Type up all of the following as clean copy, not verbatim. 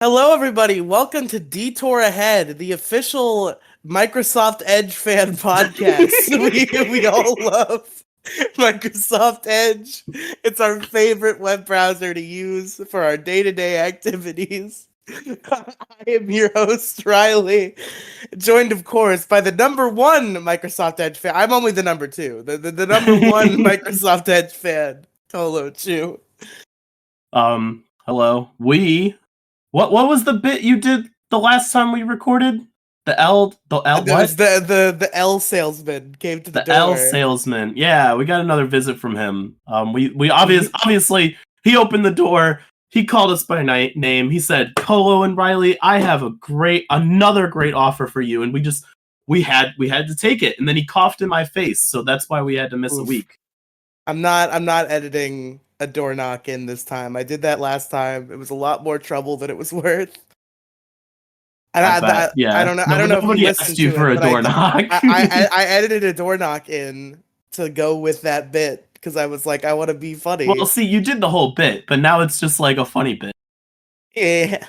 Hello, everybody. Welcome to Detour Ahead, the official Microsoft Edge fan podcast. We all love Microsoft Edge. It's our favorite web browser to use for our day-to-day activities. I am your host, Riely, joined, of course, by the number one Microsoft Edge fan. I'm only the number two. The number one Microsoft Edge fan, Colochu. Hello. What was the bit you did the last time we recorded? The L There was what? the L salesman came to the The L door. salesman. Yeah, we got another visit from him. We obviously he opened the door. He called us by name. He said, "Colo and Riely, I have another great offer for you." And we had to take it. And then he coughed in my face, so that's why we had to miss a Oof. week. I'm not editing a door knock in this time. I did that last time. It was a lot more trouble than it was worth. And I bet. I Yeah. don't know. I No, don't know if you nobody listened asked you to for it, a but door knock. I edited a door knock in to go with that bit because I was like, I want to be Well, funny. see, you did the whole bit, but now it's just like a funny bit. Yeah.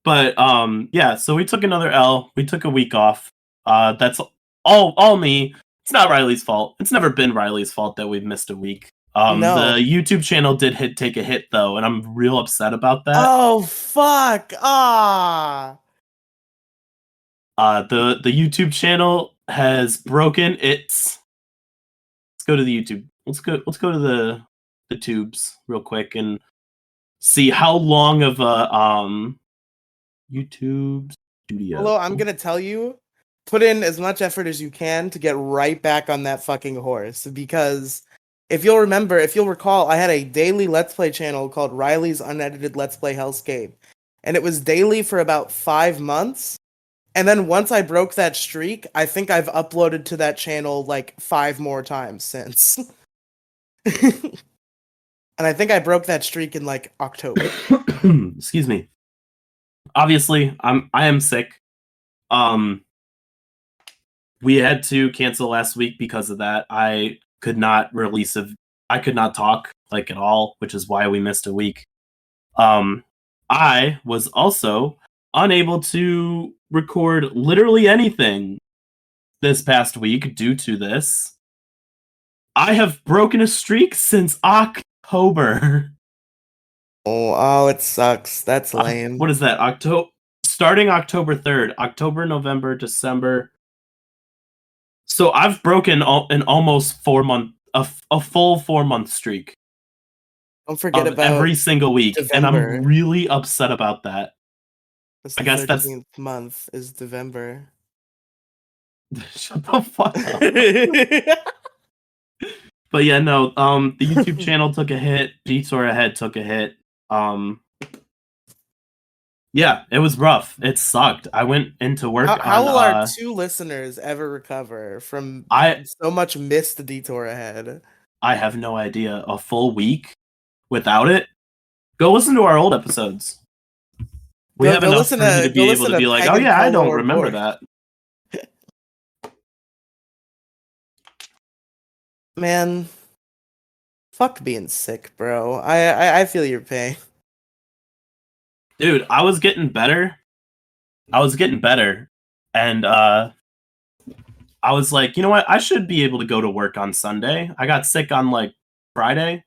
But yeah, so we took another L. We took a week off. That's all me. It's not Riely's fault. It's never been Riely's fault that we've missed a week. No. The YouTube channel did take a hit though, and I'm real upset about that. Oh fuck. Ah. The YouTube channel has broken its. Let's go to the YouTube. Let's go to the tubes real quick and see how long of a YouTube studio. Hello, I'm gonna tell you, put in as much effort as you can to get right back on that fucking horse. Because if you'll recall, I had a daily Let's Play channel called Riley's Unedited Let's Play Hellscape. And it was daily for about 5 months. And then once I broke that streak, I think I've uploaded to that channel like 5 more times since. And I think I broke that streak in like October. Excuse me. Obviously, I am sick. We had to cancel last week because of that. I could not talk like at all, which is why we missed a week. I was also unable to record literally anything this past week due to this. I have broken a streak since October. Oh, it sucks. That's lame. What is that? Starting October 3rd, October, November, December. So I've broken an almost 4 month, a full 4 month streak Don't forget of about every single week, and November. I'm really upset about that. That's I the guess that's 13th month is November. shut the fuck up. But yeah, no. The YouTube channel took a hit. Detour Ahead took a hit. Yeah, it was rough. It sucked. I went into work How on. will our two listeners ever recover from so much missed detour ahead? I have no idea. A full week without it. Go listen to our old episodes. We have enough for you to be able to be like, oh yeah, I don't remember that. Man, fuck being sick, bro. I feel your pain. Dude, I was getting better. And I was like, you know what? I should be able to go to work on Sunday. I got sick on like Friday.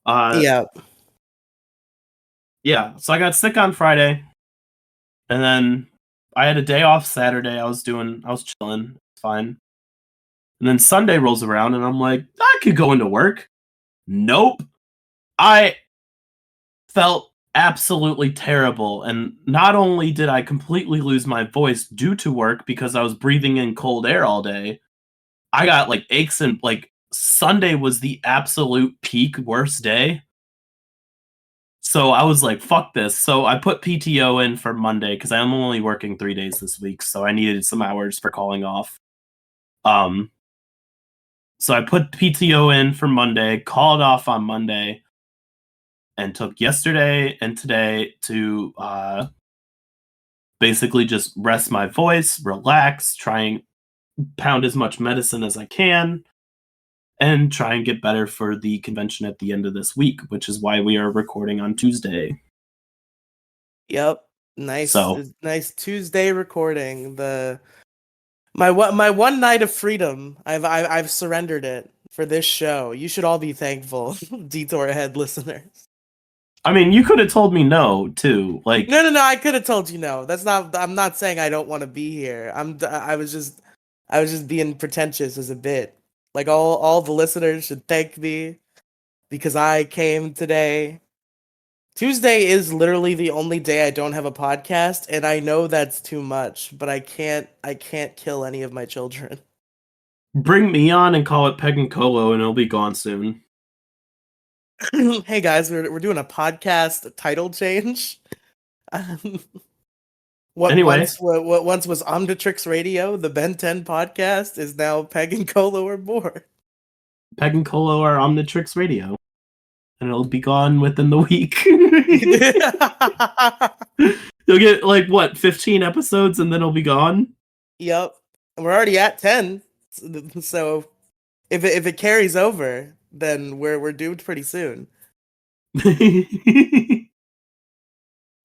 Yeah. Yeah, so I got sick on Friday. And then I had a day off Saturday. I was chilling. Fine. And then Sunday rolls around and I'm like, I could go into work. Nope. I felt absolutely terrible. And not only did I completely lose my voice due to work because I was breathing in cold air all day, I got like aches and like Sunday was the absolute peak worst day. So I was like, fuck this. So I put PTO in for Monday because I'm only working 3 days this week. So I needed some hours for calling off. So I put PTO in for Monday, called off on Monday, and took yesterday and today to basically just rest my voice, relax, try and pound as much medicine as I can, and try and get better for the convention at the end of this week, which is why we are recording on Tuesday. Yep. Nice, So nice Tuesday recording. My one night of freedom. I've surrendered it for this show. You should all be thankful, Detour Ahead listeners. I mean, you could have told me no too. Like, No. I could have told you no. That's not. I'm not saying I don't want to be here. I was just being pretentious as a bit. Like all the listeners should thank me because I came today. Tuesday is literally the only day I don't have a podcast, and I know that's too much, but I can't kill any of my children. bring me on and call it Peg and Colo, and it'll be gone soon. Hey guys, we're doing a podcast title change. Um, Anyway, what once was Omnitrix Radio, the Ben 10 podcast, is now Peg and Colo or more. Peg and Colo are Omnitrix Radio, and it'll be gone within the week. You'll get like what 15 episodes, and then it'll be gone. Yep. And we're already at 10. So if it carries over, then we're doomed pretty soon.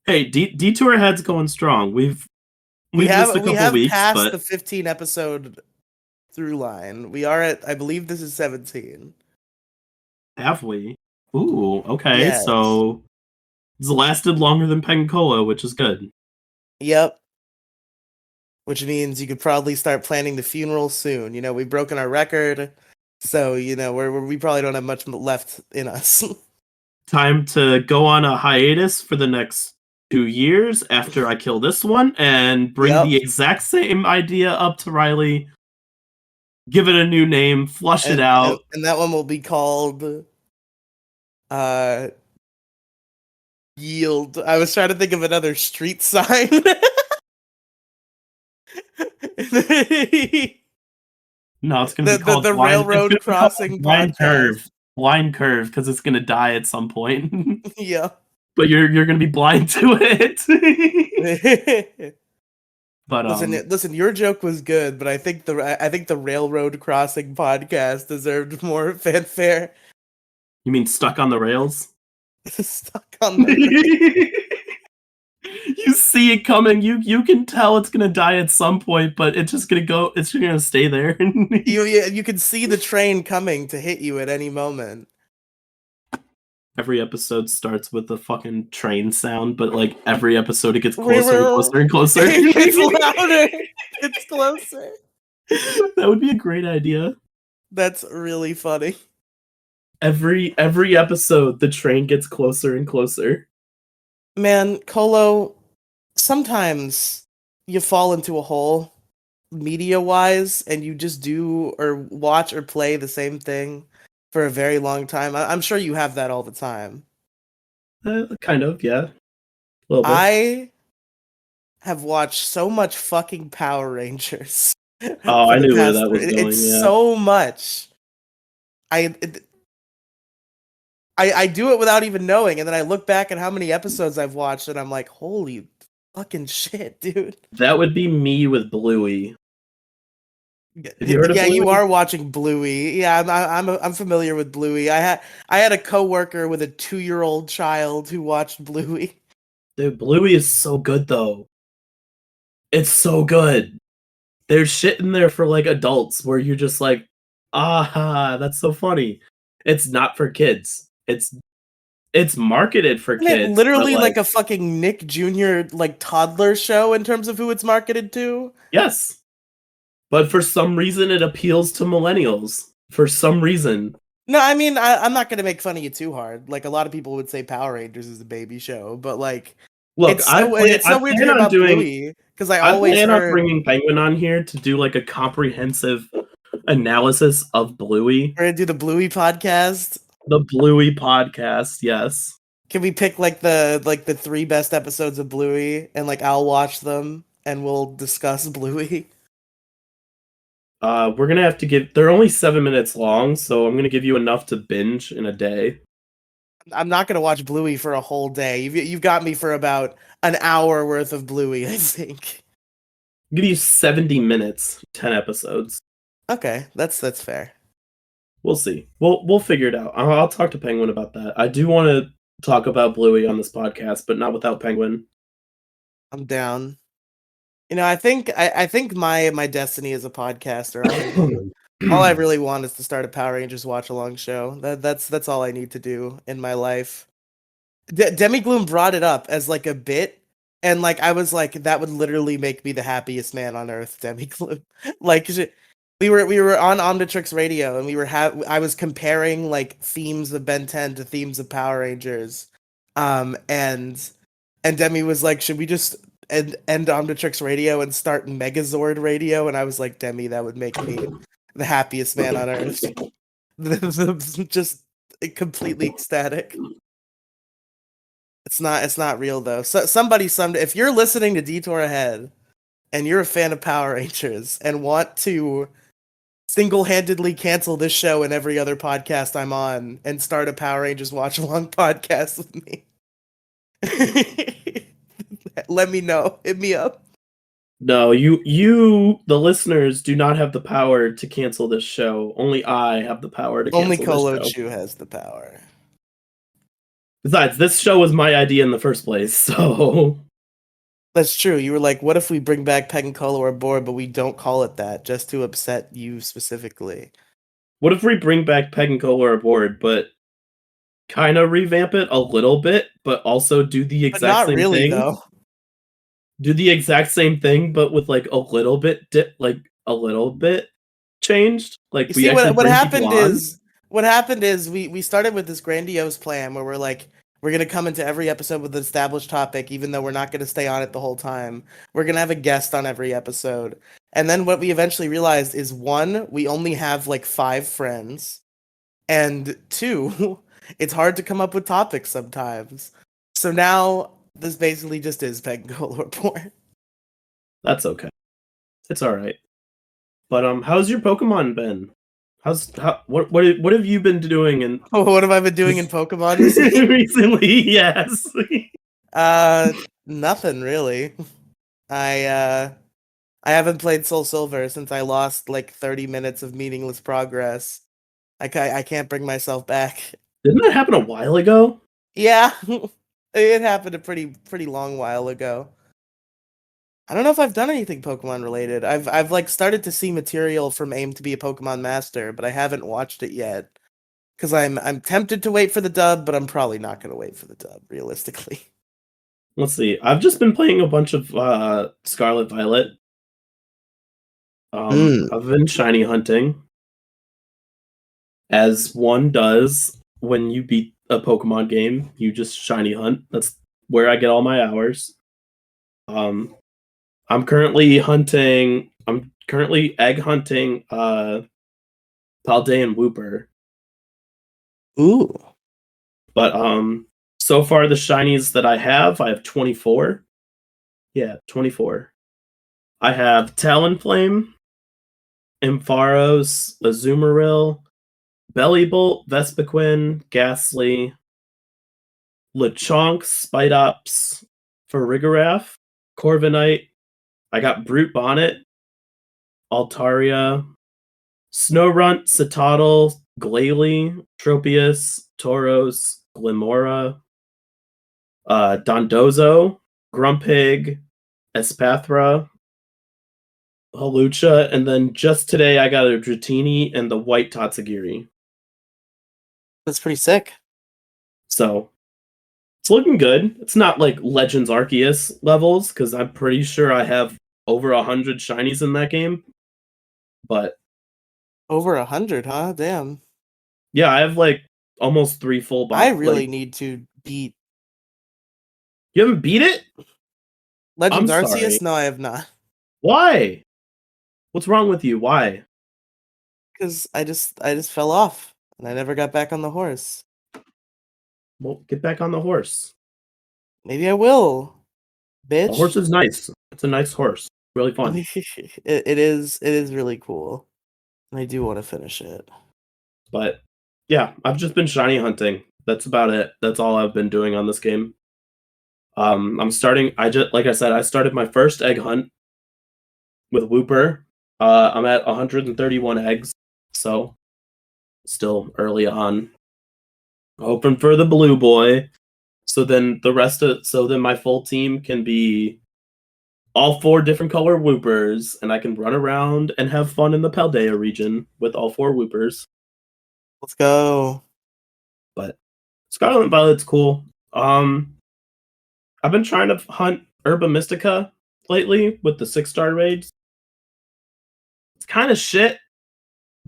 Hey, Detour Ahead's going strong. We've missed a We couple have weeks, passed but the 15 episode through line. We are at, I believe this is 17. have we? Ooh, okay. Yes. So it's lasted longer than Peg and Colo, which is good. Yep. Which means you could probably start planning the funeral soon. You know, we've broken our record, so you know we probably don't have much left in us. Time to go on a hiatus for the next 2 years after I kill this one and bring Yep. the exact same idea up to Riely, give it a new name, flush it out. And that one will be called Yield. I was trying to think of another street sign. No, it's gonna be called the blind, railroad crossing blind podcast. curve, because it's gonna die at some point. Yeah. But you're gonna be blind to it. But Listen. Your joke was good, but I think the railroad crossing podcast deserved more fanfare. you mean stuck on the rails? Stuck on the You see it coming. You can tell it's gonna die at some point, but it's just gonna go. It's just gonna stay there. you can see the train coming to hit you at any moment. Every episode starts with the fucking train sound, but like every episode it gets closer and closer and closer. It's louder. It's closer. That would be a great idea. That's really funny. Every episode the train gets closer and closer. Man, Colo, sometimes you fall into a hole media-wise and you just do or watch or play the same thing for a very long time. I'm sure you have that all the time. Kind of, yeah. A little bit. I have watched so much fucking Power Rangers. Oh, I knew where that was going. It's yeah. so much. I do it without even knowing, and then I look back at how many episodes I've watched, and I'm like, holy fucking shit, dude. That would be me with Bluey. Have you heard of Bluey? You are watching Bluey. Yeah, I'm familiar with Bluey. I had a coworker with a 2-year-old child who watched Bluey. Dude, Bluey is so good though. It's so good. There's shit in there for like adults where you're just like, ah, that's so funny. It's not for kids. It's marketed for Isn't kids. it literally like a fucking Nick Jr. like toddler show in terms of who it's marketed to? Yes. But for some reason it appeals to millennials. For some reason. No, I mean I'm not gonna make fun of you too hard. Like a lot of people would say Power Rangers is a baby show, but like look, it's so weird to hear about Bluey because I always plan heard on bringing Penguin on here to do like a comprehensive analysis of Bluey. We're gonna do the Bluey podcast. The Bluey podcast, yes. Can we pick like the 3 best episodes of Bluey and like I'll watch them and we'll discuss Bluey? We're gonna have to give. They're only 7 minutes long, so I'm gonna give you enough to binge in a day. I'm not gonna watch Bluey for a whole day. You've got me for about an hour worth of Bluey, I think. I'll give you 70 minutes, 10 episodes. Okay, that's fair. We'll see. We'll figure it out. I'll talk to Penguin about that. I do want to talk about Bluey on this podcast, but not without Penguin. I'm down. I think my destiny as a podcaster. All I really want is to start a Power Rangers watch along show. That's all I need to do in my life. Demi Gloom brought it up as like a bit, and like I was like, that would literally make me the happiest man on earth. Demi Gloom, like we were on Omnitrix Radio, and I was comparing like themes of Ben 10 to themes of Power Rangers, and Demi was like, should we just end Omnitrix Radio and start Megazord Radio? And I was like, Demi, that would make me the happiest man on earth. Just completely ecstatic. It's not real though. So somebody someday, if you're listening to Detour Ahead and you're a fan of Power Rangers and want to single-handedly cancel this show and every other podcast I'm on and start a Power Rangers watch along podcast with me, let me know. Hit me up. No, you, the listeners, do not have the power to cancel this show. Only I have the power to Only cancel this show. Colochu has the power. Besides, this show was my idea in the first place, so That's true. You were like, what if we bring back Peg and Colo are bored, but we don't call it that just to upset you specifically? what if we bring back Peg and Colo aboard, but kind of revamp it a little bit, but also do the But exact not same really, thing? though. Do the exact same thing, but with like a little bit changed. Like You we see, actually what bring people on. what happened is we started with this grandiose plan where we're like, we're gonna come into every episode with an established topic, even though we're not gonna stay on it the whole time. We're gonna have a guest on every episode. And then what we eventually realized is, one, we only have like 5 friends, and two, it's hard to come up with topics sometimes. So now this basically just is Peg and Colo Report. That's okay. It's all right. But how's your Pokemon been? What have you been doing in What have I been doing in Pokemon recently? recently? Yes. Nothing really. I I haven't played Soul Silver since I lost like 30 minutes of meaningless progress. I can't bring myself back. Didn't that happen a while ago? Yeah, it happened a pretty long while ago. I don't know if I've done anything Pokemon related. I've like started to see material from AIM to be a Pokemon Master, but I haven't watched it yet. Cause I'm tempted to wait for the dub, but I'm probably not gonna wait for the dub, realistically. Let's see. I've just been playing a bunch of Scarlet Violet. I've been shiny hunting, as one does when you beat a Pokemon game. You just shiny hunt. That's where I get all my hours. I'm currently egg hunting Paldean Wooper. Ooh. But so far the shinies that I have 24. Yeah, 24. I have Talonflame, Ampharos, Azumarill, Bellibolt, Vespiquen, Ghastly, Lechonk, Spidops, Farigiraf, Corviknight. I got Brute Bonnet, Altaria, Snorunt, Citadel, Glalie, Tropius, Tauros, Glimora, Dondozo, Grumpig, Espathra, Hawlucha, and then just today I got a Dratini and the White Tatsugiri. That's pretty sick. So it's looking good. It's not like Legends Arceus levels, because I'm pretty sure I have over 100 shinies in that game. But Over 100, huh? Damn. yeah, I have like almost 3 full boxes. I really need to beat You haven't beat it? Legends I'm Arceus? sorry. No, I have not. Why? What's wrong with you? Why? Because I just fell off and I never got back on the horse. Well, get back on the horse. Maybe I will. Bitch. The horse is nice. It's a nice horse. Really fun. It is really cool. And I do want to finish it. But yeah, I've just been shiny hunting. That's about it. That's all I've been doing on this game. I'm starting. Like I said, I started my first egg hunt with Wooper. I'm at 131 eggs, so still early on. Hoping for the blue boy. So then my full team can be all 4 different color Whoopers, and I can run around and have fun in the Paldea region with all 4 Whoopers. Let's go. But Scarlet and Violet's cool. I've been trying to hunt Herba Mystica lately with the 6-star raids. It's kind of shit.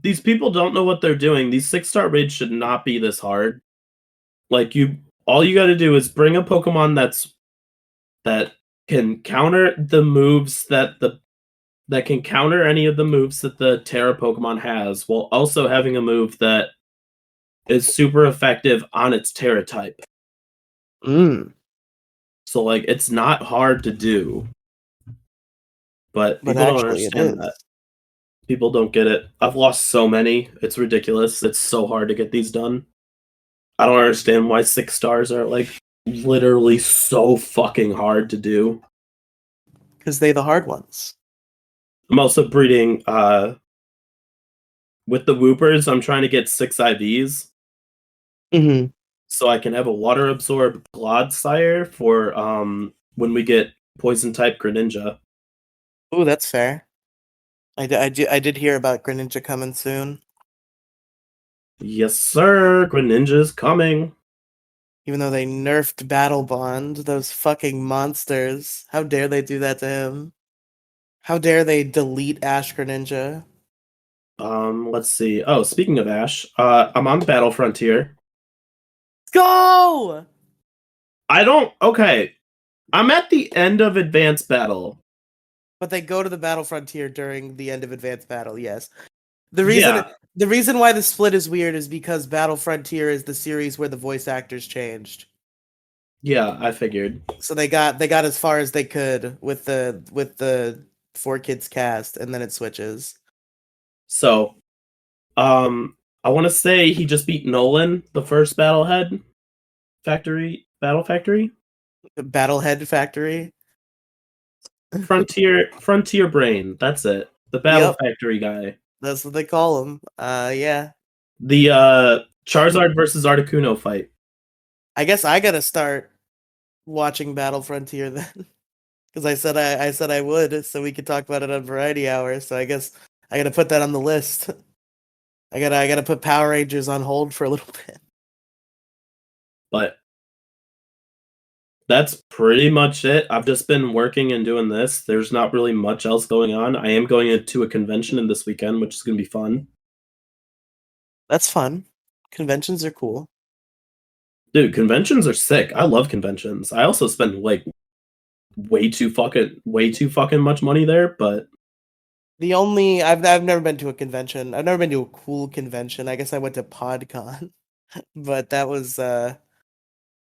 These people don't know what they're doing. These 6-star raids should not be this hard. Like all you got to do is bring a Pokemon that can counter the moves that can counter any of the moves that the Terra Pokemon has, while also having a move that is super effective on its Terra type. So like it's not hard to do. But people don't actually it understand is. that. People don't get it. I've lost so many. It's ridiculous. It's so hard to get these done. I don't understand why 6 stars are like literally so fucking hard to do. Because they the hard ones. I'm also breeding with the Whoopers. I'm trying to get 6 IVs. Mm-hmm. So I can have a water absorb Glodsire for when we get poison type Greninja. Ooh, that's fair. I did hear about Greninja coming soon. Yes, sir. Greninja's coming. Even though they nerfed Battle Bond, those fucking monsters. How dare they do that to him? How dare they delete Ash Greninja? Let's see. Oh, speaking of Ash, I'm on Battle Frontier. Let's go! Okay. I'm at the end of Advanced Battle. But they go to the Battle Frontier during the end of Advanced Battle, yes. Yeah. The reason why the split is weird is because Battle Frontier is the series where the voice actors changed. Yeah, I figured. So they got as far as they could with the 4Kids cast, and then it switches. So, I want to say he just beat Nolan, the first Battle Factory. Battlehead Factory. Frontier Brain. That's it. The Battle Yep, Factory guy. that's what they call him. Yeah. The Charizard versus Articuno fight. I guess I gotta start watching Battle Frontier then, because I said I would, so we could talk about it on Variety Hour. So I guess I gotta put that on the list. I gotta put Power Rangers on hold for a little bit. But that's pretty much it. I've just been working and doing this. There's not really much else going on. I am going into a convention in this weekend, which is going to be fun. That's fun. Conventions are cool. Dude, conventions are sick. I love conventions. I also spend like way too fucking much money there, but I've never been to a convention. I've never been to a cool convention. I guess I went to PodCon, but that was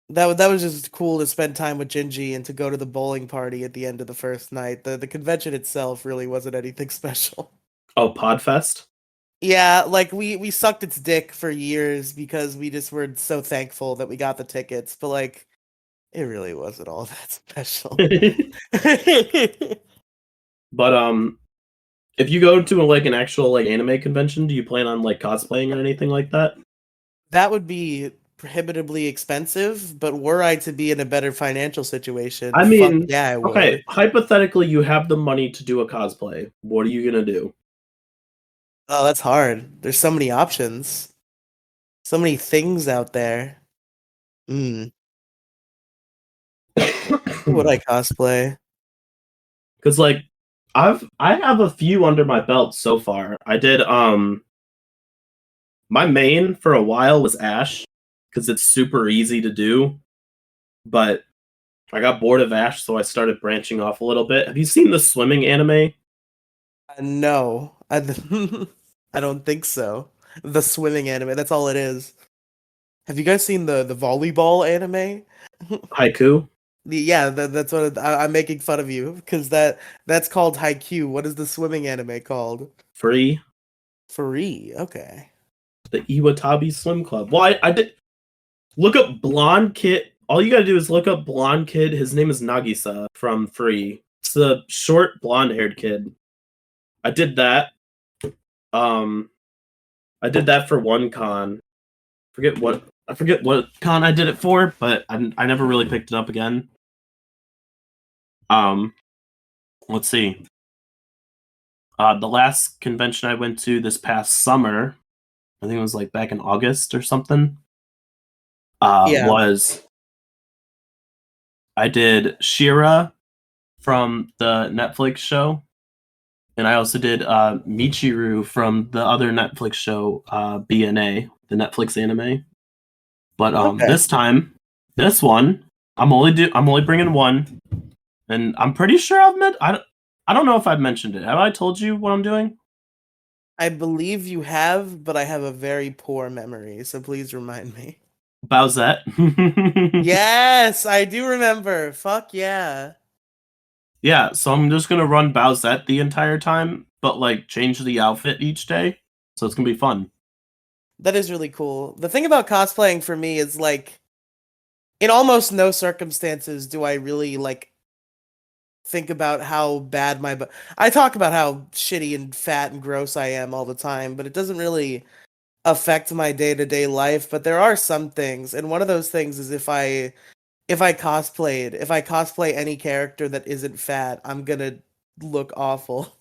that was just cool to spend time with Gingy and to go to the bowling party at the end of the first night. The convention itself really wasn't anything special. oh, Podfest? Yeah, like we sucked its dick for years because we just were so thankful that we got the tickets, but like it really wasn't all that special. But if you go to like an actual like anime convention, do you plan on like cosplaying or anything like that? That would be prohibitively expensive, but were I to be in a better financial situation, I fuck mean, yeah, I okay, would. hypothetically you have the money to do a cosplay. What are you going to do? Oh, that's hard. There's so many options. So many things out there. Mm. Who would I cosplay? Cuz like I have a few under my belt so far. I did my main for a while was Ash cuz it's super easy to do, but I got bored of Ash so I started branching off a little bit. Have you seen the swimming anime? No, I don't think so. The swimming anime, that's all it is. Have you guys seen the volleyball anime? Haiku? Yeah, that's what I'm making fun of you because that's called Haikyuu. What is the swimming anime called? Free? Free. Okay. The Iwatabi Swim Club. Well, I did look up blonde kid. All you gotta do is look up blonde kid. His name is Nagisa from Free. It's the short blonde haired kid. I did that. Um, I did that for one con. I forget what con I did it for, but I never really picked it up again. Um, let's see. The last convention I went to this past summer, I think it was like back in August or something. Yeah. Was I did Shira from the Netflix show, and I also did Michiru from the other Netflix show, BNA, the Netflix anime. But Okay. this time, this one, I'm only bringing one, and I'm pretty sure I don't know if I've mentioned it. Have I told you what I'm doing? I believe you have, but I have a very poor memory, so please remind me. Bowsette. Yes, I do remember. Fuck yeah. Yeah, so I'm just gonna run Bowsette the entire time, but like change the outfit each day. So it's gonna be fun. That is really cool. The thing about cosplaying for me is like in almost no circumstances do I really like think about how bad I talk about how shitty and fat and gross I am all the time, but it doesn't really affect my day-to-day life, but there are some things, and one of those things is if I cosplay any character that isn't fat, I'm gonna look awful.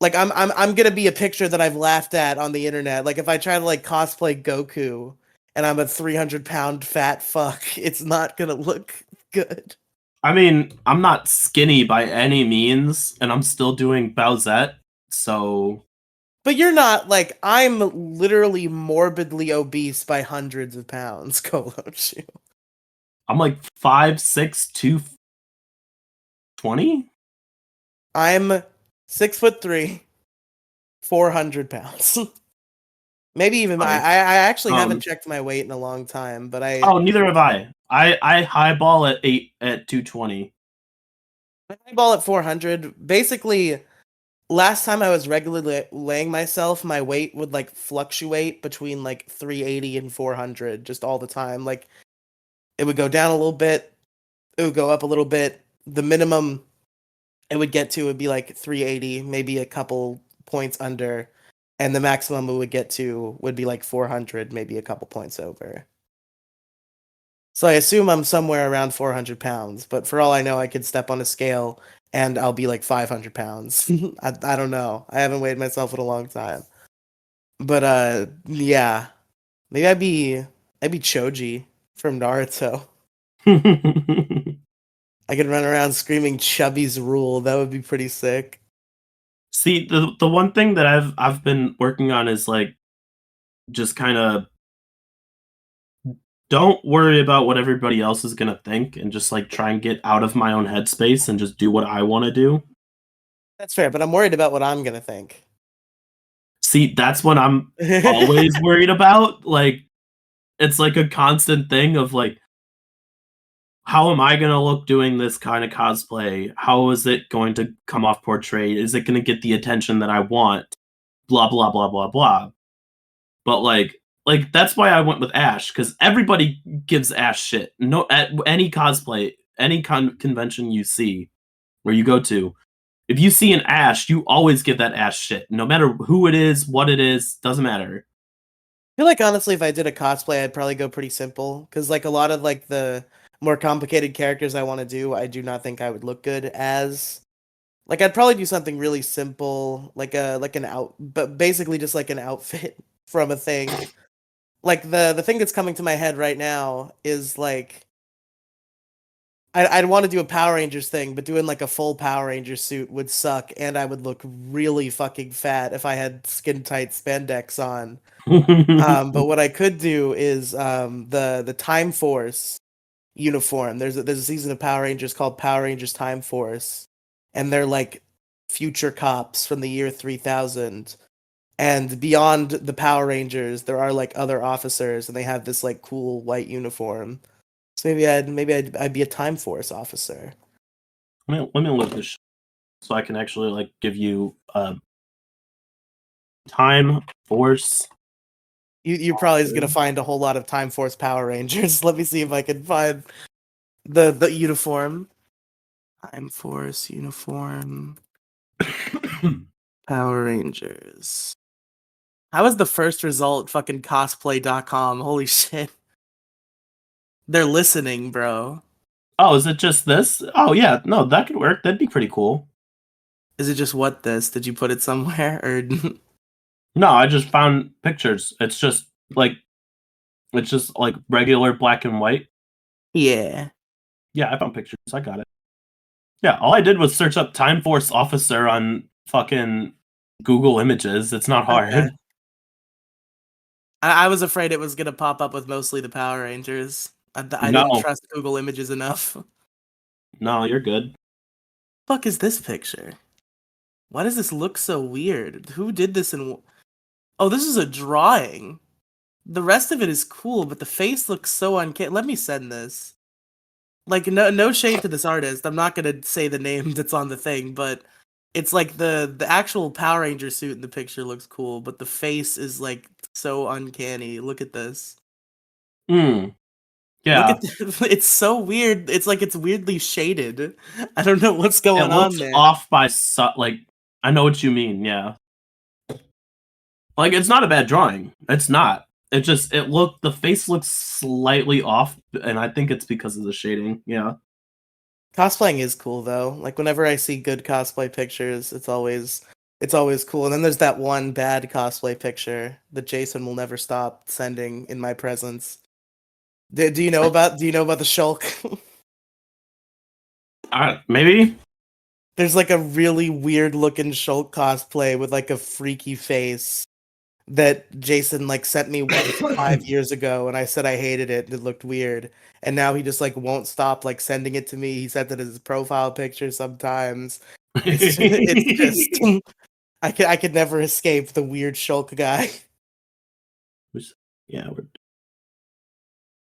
Like I'm gonna be a picture that I've laughed at on the internet. Like if I try to like cosplay Goku and I'm a 300-pound fat fuck, it's not gonna look good. I mean, I'm not skinny by any means, and I'm still doing Bowsette, so But you're not like I'm literally morbidly obese by hundreds of pounds, Colochu. I'm like 5'6", 220. I'm 6'3", 400 pounds. Maybe even I Funny. I actually haven't Um, checked my weight in a long time, but I oh, neither have I. I highball at 220. ball at 400. Basically, last time I was regularly laying myself, my weight would like fluctuate between like 380 and 400 just all the time. Like it would go down a little bit, it would go up a little bit. The minimum it would get to would be like 380, maybe a couple points under, and the maximum it would get to would be like 400, maybe a couple points over. So I assume I'm somewhere around 400 pounds, but for all I know, I could step on a scale and I'll be like 500 pounds. I don't know. I haven't weighed myself in a long time. But yeah. Maybe I'd be Choji from Naruto. I could run around screaming Chubby's rule. That would be pretty sick. See, the one thing that I've been working on is like just kind of don't worry about what everybody else is gonna think, and just like try and get out of my own headspace and just do what I want to do. That's fair, but I'm worried about what I'm gonna think. See, that's what I'm always worried about. Like, it's like a constant thing of like, how am I gonna look doing this kind of cosplay? How is it going to come off portrayed? Is it gonna get the attention that I want? Blah blah blah blah blah. But like that's why I went with Ash, because everybody gives Ash shit. No, at any cosplay, any convention you see or you go to, if you see an Ash, you always give that Ash shit, no matter who it is, what it is, doesn't matter. I feel like honestly, if I did a cosplay, I'd probably go pretty simple because like a lot of like the more complicated characters I want to do, I do not think I would look good as. Like I'd probably do something really simple, like an out, but basically just like an outfit from a thing. Like the thing that's coming to my head right now is like I'd want to do a Power Rangers thing, but doing like a full Power Ranger suit would suck, and I would look really fucking fat if I had skin tight spandex on. But what I could do is the Time Force uniform. There's a season of Power Rangers called Power Rangers Time Force, and they're like future cops from the year 3000. And beyond the Power Rangers, there are like other officers, and they have this like cool white uniform. So maybe I'd be a Time Force officer. Let me look this so I can actually like give you Time Force. You're probably just gonna find a whole lot of Time Force Power Rangers. Let me see if I can find the uniform. Time Force uniform. Power Rangers. How was the first result fucking cosplay.com? Holy shit. They're listening, bro. Oh, is it just this? Oh yeah, no, that could work. That'd be pretty cool. Is it just what this? Did you put it somewhere or? No, I just found pictures. It's just like regular black and white. Yeah. Yeah, I found pictures. I got it. Yeah, all I did was search up Time Force Officer on fucking Google Images. It's not hard. Okay. I was afraid it was gonna pop up with mostly the Power Rangers. I didn't No, trust Google Images enough. no, you're good. Fuck is this picture? Why does this look so weird? Who did this in? Oh, this is a drawing. The rest of it is cool, but the face looks so uncanny. Let me send this. Like, no shade to this artist. I'm not gonna say the name that's on the thing, but it's like the actual Power Ranger suit in the picture looks cool, but the face is like so uncanny. Look at this. Hmm. Look Yeah, at it's so weird. It's like it's weirdly shaded. I don't know what's it going on looks there. off by like. I know what you mean. Yeah, like it's not a bad drawing. It's not. The face looks slightly off, and I think it's because of the shading. Yeah. Cosplaying is cool though. Like whenever I see good cosplay pictures, it's always cool. And then there's that one bad cosplay picture that Jason will never stop sending in my presence. Do you know about the Shulk? Maybe. There's like a really weird looking Shulk cosplay with like a freaky face that Jason like sent me once 5 years ago, and I said I hated it and it looked weird. And now he just like won't stop like sending it to me. He sent it as his profile picture sometimes. It's just I could never escape the weird Shulk guy. Yeah.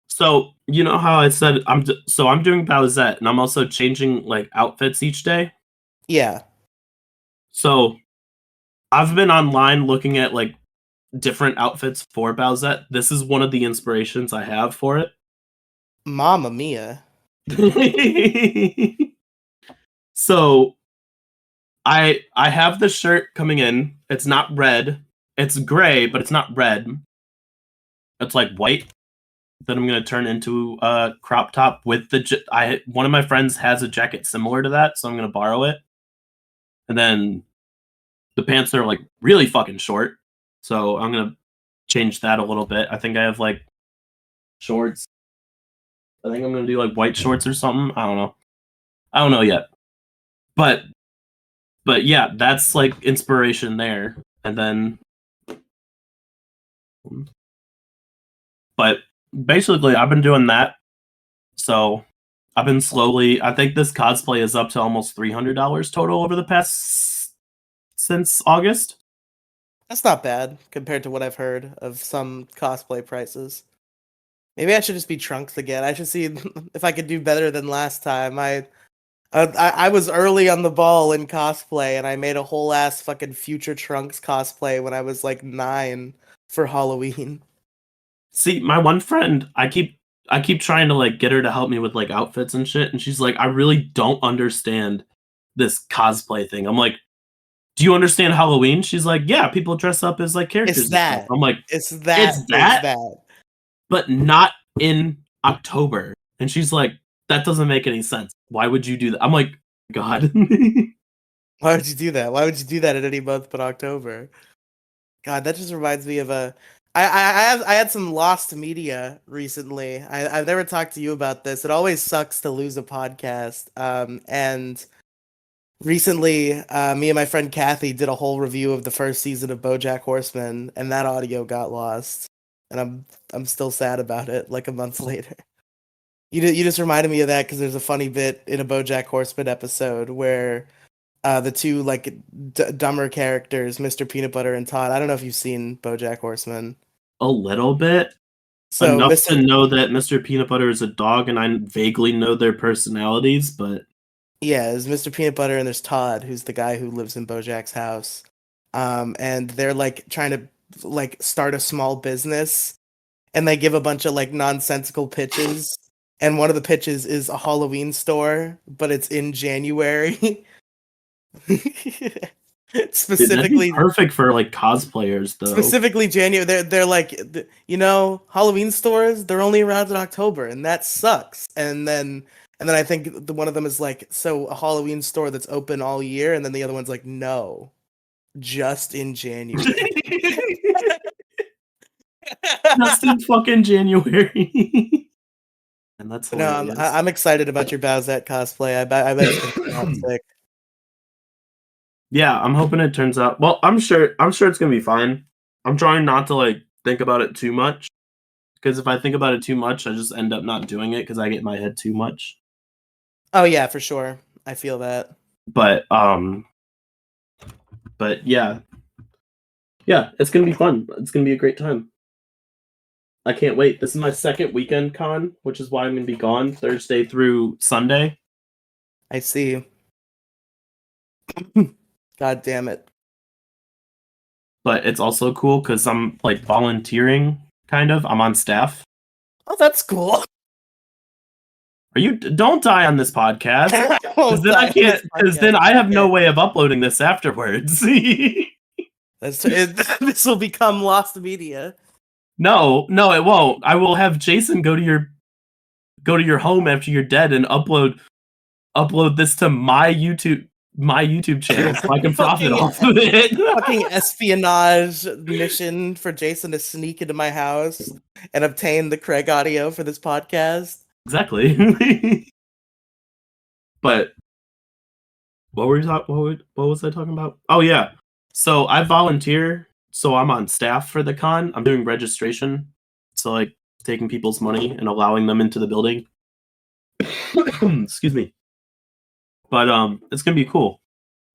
So you know how I said I'm doing Bowsette, and I'm also changing like outfits each day. Yeah. So I've been online looking at like different outfits for Bowsette. This is one of the inspirations I have for it. Mamma mia. So I have the shirt coming in. It's not red. It's gray, but it's not red. It's like white. That I'm gonna turn into a crop top with the. One of my friends has a jacket similar to that, so I'm gonna borrow it. And then the pants are like really fucking short, so I'm gonna change that a little bit. I think I have like shorts. I think I'm gonna do like white shorts or something. I don't know. I don't know yet. But yeah, that's like inspiration there. And then but basically I've been doing that. So I've been slowly I think this cosplay is up to almost $300 total over the past since August. That's not bad compared to what I've heard of some cosplay prices. Maybe I should just be Trunks again. I should see if I could do better than last time. I was early on the ball in cosplay, and I made a whole ass fucking future Trunks cosplay when I was like 9 for Halloween. See, my one friend, I keep trying to like get her to help me with like outfits and shit, and she's like, I really don't understand this cosplay thing. I'm like, do you understand Halloween? She's like, yeah, people dress up as like characters It's and stuff. that. I'm like, It's that. it's It's that, that. but not in October. And she's like, that doesn't make any sense. Why would you do that? I'm like, God. Why would you do that? Why would you do that in any month but October? God, that just reminds me of a. I had some lost media recently. I've never talked to you about this. It always sucks to lose a podcast. And recently, me and my friend Kathy did a whole review of the first season of BoJack Horseman, and that audio got lost. And I'm still sad about it. Like a month later. You just reminded me of that because there's a funny bit in a BoJack Horseman episode where the two like dumber characters, Mr. Peanut Butter and Todd. I don't know if you've seen BoJack Horseman. A little bit. So Enough Mr. to know that Mr. Peanut Butter is a dog, and I vaguely know their personalities, but Yeah, there's Mr. Peanut Butter and there's Todd, who's the guy who lives in BoJack's house. And they're like trying to like start a small business, and they give a bunch of like nonsensical pitches. And one of the pitches is a Halloween store, but it's in January. dude, that'd be Specifically, perfect for like cosplayers, though. specifically January. They're like, Halloween stores. They're only around in October, and that sucks. And then And then I think one of them is like, so a Halloween store that's open all year, and then the other one's like, no, just in January. Just in fucking January. And that's No, hilarious. I'm excited about your Bowsette cosplay. I bet it's gonna come out sick. Yeah, I'm hoping it turns out. Well, I'm sure it's gonna be fine. I'm trying not to like think about it too much because if I think about it too much, I just end up not doing it because I get in my head too much. Oh yeah, for sure. I feel that. But yeah, it's gonna be fun. It's gonna be a great time. I can't wait. This is my second weekend con, which is why I'm gonna be gone Thursday through Sunday. I see. God damn it. But it's also cool because I'm like volunteering, kind of. I'm on staff. Oh, that's cool. Are you? Don't die on this podcast. I Because won't then die I on can't. this Because podcast. then I have no Okay. way of uploading this afterwards. This will become lost media. No, it won't. I will have Jason go to your home after you're dead and upload this to my YouTube channel so I can profit off of it. Fucking espionage mission for Jason to sneak into my house and obtain the Craig audio for this podcast. Exactly. But what were you talking? What was I talking about? Oh yeah. So I volunteer. So I'm on staff for the con. I'm doing registration. So like taking people's money and allowing them into the building. Excuse me. But it's gonna be cool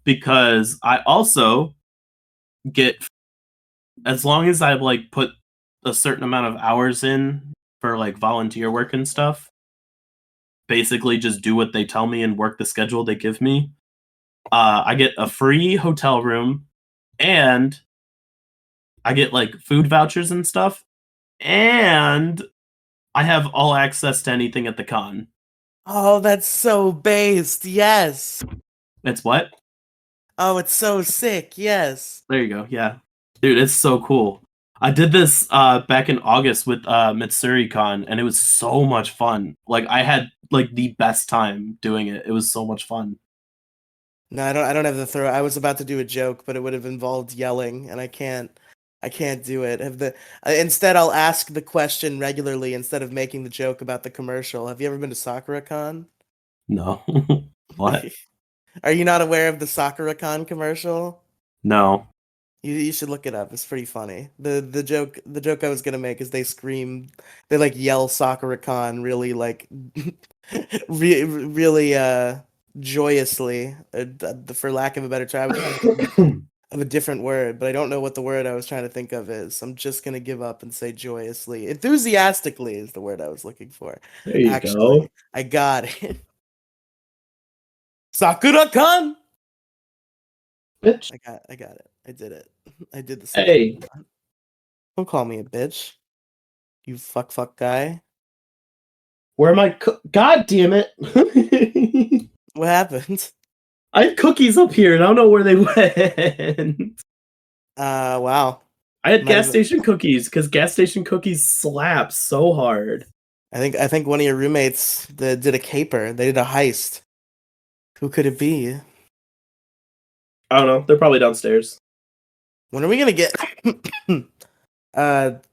because I also get, as long as I like put a certain amount of hours in for like volunteer work and stuff, basically just do what they tell me and work the schedule they give me. I get a free hotel room and I get like food vouchers and stuff, and I have all access to anything at the con. Oh, that's so based. Yes. It's what? Oh, it's so sick. Yes. There you go. Yeah. Dude, it's so cool. I did this back in August with Mitsuri Con and it was so much fun. Like I had like the best time doing it. It was so much fun. No, I don't have the throw. I was about to do a joke, but it would have involved yelling, and I can't do it. Instead, I'll ask the question regularly instead of making the joke about the commercial. Have you ever been to SakuraCon? No. What? Are you not aware of the SakuraCon commercial? No. You should look it up. It's pretty funny. The joke I was gonna make is they like yell SakuraCon really like really joyously, for lack of a better term. I was trying to think of a different word, but I don't know what the word I was trying to think of is. I'm just gonna give up and say joyously. Enthusiastically is the word I was looking for. There you Actually, go. I got it. SakuraCon. Bitch. I got it. I did it. I did the Hey. Sakura. Don't call me a bitch. You fuck guy. Where am I? God damn it. What happened? I had cookies up here and I don't know where they went. Wow. I had Might gas have. station cookies because gas station cookies slap so hard. I think one of your roommates did a caper. They did a heist. Who could it be? I don't know. They're probably downstairs. When are we gonna get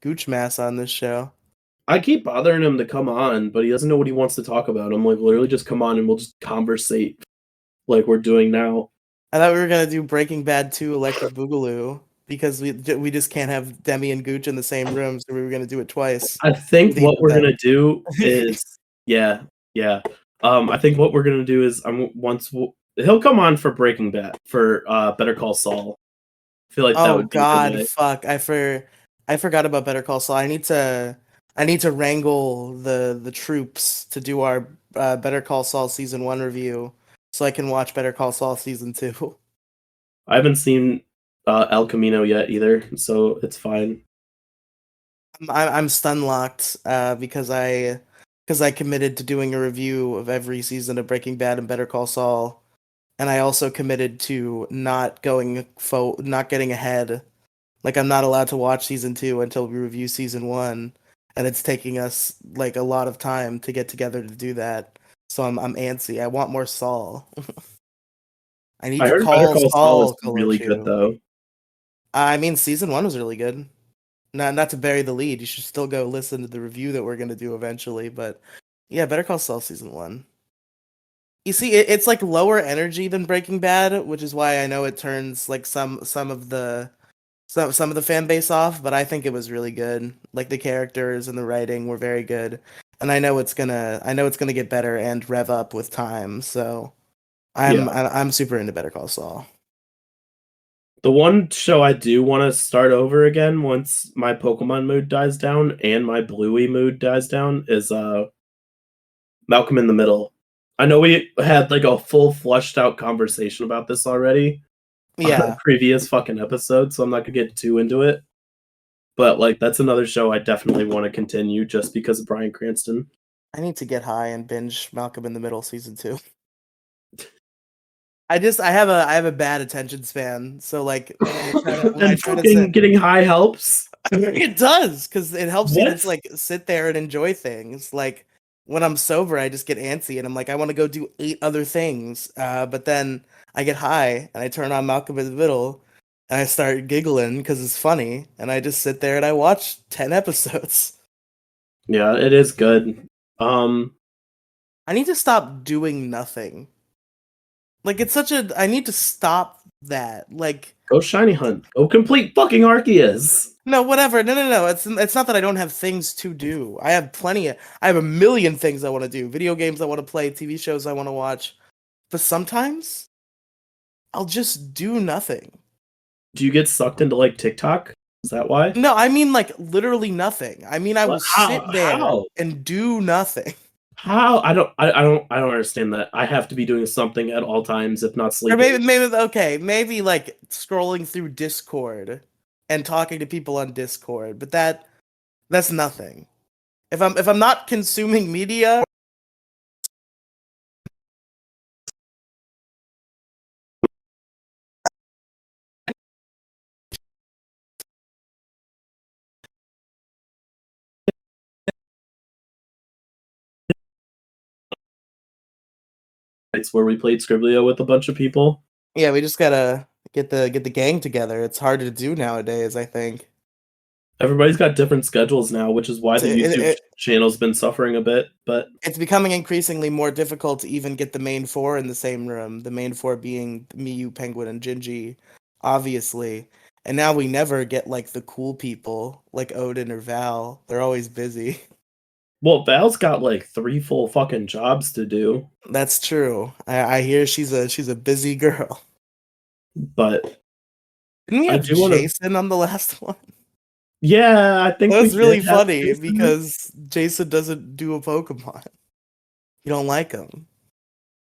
Gooch Mass on this show? I keep bothering him to come on, but he doesn't know what he wants to talk about. I'm like, literally just come on and we'll just conversate like we're doing now. I thought we were gonna do Breaking Bad 2 Electric Boogaloo because we just can't have Demi and Gooch in the same room, so we were gonna do it twice. I think With each what of we're them. gonna do is yeah. I think what we're gonna do is he'll come on for Breaking Bad for Better Call Saul. I feel like that Oh would be a good God, way. fuck! I forgot about Better Call Saul. I need to wrangle the troops to do our Better Call Saul season 1 review, so I can watch Better Call Saul season 2. I haven't seen El Camino yet either, so it's fine. I'm stun locked because I committed to doing a review of every season of Breaking Bad and Better Call Saul, and I also committed to not getting ahead. Like I'm not allowed to watch season 2 until we review season 1, and it's taking us like a lot of time to get together to do that. So I'm antsy. I want more Saul. I need I to heard Better call Call Saul is Saul really good Colochu. though. I mean, season one was really good. Not to bury the lead. You should still go listen to the review that we're gonna do eventually. But yeah, Better Call Saul season one. You see, it's like lower energy than Breaking Bad, which is why I know it turns like some of the fan base off. But I think it was really good. Like the characters and the writing were very good, and I know it's gonna get better and rev up with time. So Yeah. I'm super into Better Call Saul. The one show I do want to start over again once my Pokemon mood dies down and my Bluey mood dies down is Malcolm in the Middle. I know we had like a full flushed out conversation about this already on a Yeah, previous fucking episode, so I'm not gonna get too into it. But like that's another show I definitely want to continue just because of Bryan Cranston. I need to get high and binge Malcolm in the Middle season two. I have a bad attention span, so like when I And try to sit, fucking getting high helps. it does because it helps you to just What? like sit there and enjoy things. Like when I'm sober, I just get antsy and I'm like, I want to go do eight other things. But then I get high and I turn on Malcolm in the Middle and I start giggling because it's funny, and I just sit there and I watch 10 episodes. Yeah, it is good. I need to stop doing nothing. Like it's such a I need to stop that. Like Go shiny hunt. Go complete fucking Arceus. no, whatever. No. It's not that I don't have things to do. I have plenty of I have a million things I want to do. Video games I want to play, TV shows I want to watch. But sometimes I'll just do nothing. Do you get sucked into like TikTok? Is that why? No, I mean like literally nothing. I mean I will What? How? sit there How? and do nothing. How? I don't understand that. I have to be doing something at all times, if not Or sleeping. maybe like scrolling through Discord and talking to people on Discord, but that's nothing. If I'm not consuming media, It's where we played Scriblio with a bunch of people. yeah, we just gotta get the gang together. It's harder to do nowadays, I think. Everybody's got different schedules now, which is why It's, the it, YouTube it, channel's been suffering a bit. But it's becoming increasingly more difficult to even get the main four in the same room. The main four being me, you, Penguin, and Gingy, obviously. And now we never get like the cool people like Odin or Val. They're always busy. well, Val's got like 3 full fucking jobs to do. That's true. I hear she's a busy girl. But Didn't we I have do want to. Jason on the last one? Yeah, I think That we was really did have funny Jason. because Jason doesn't do a Pokemon. You don't like him.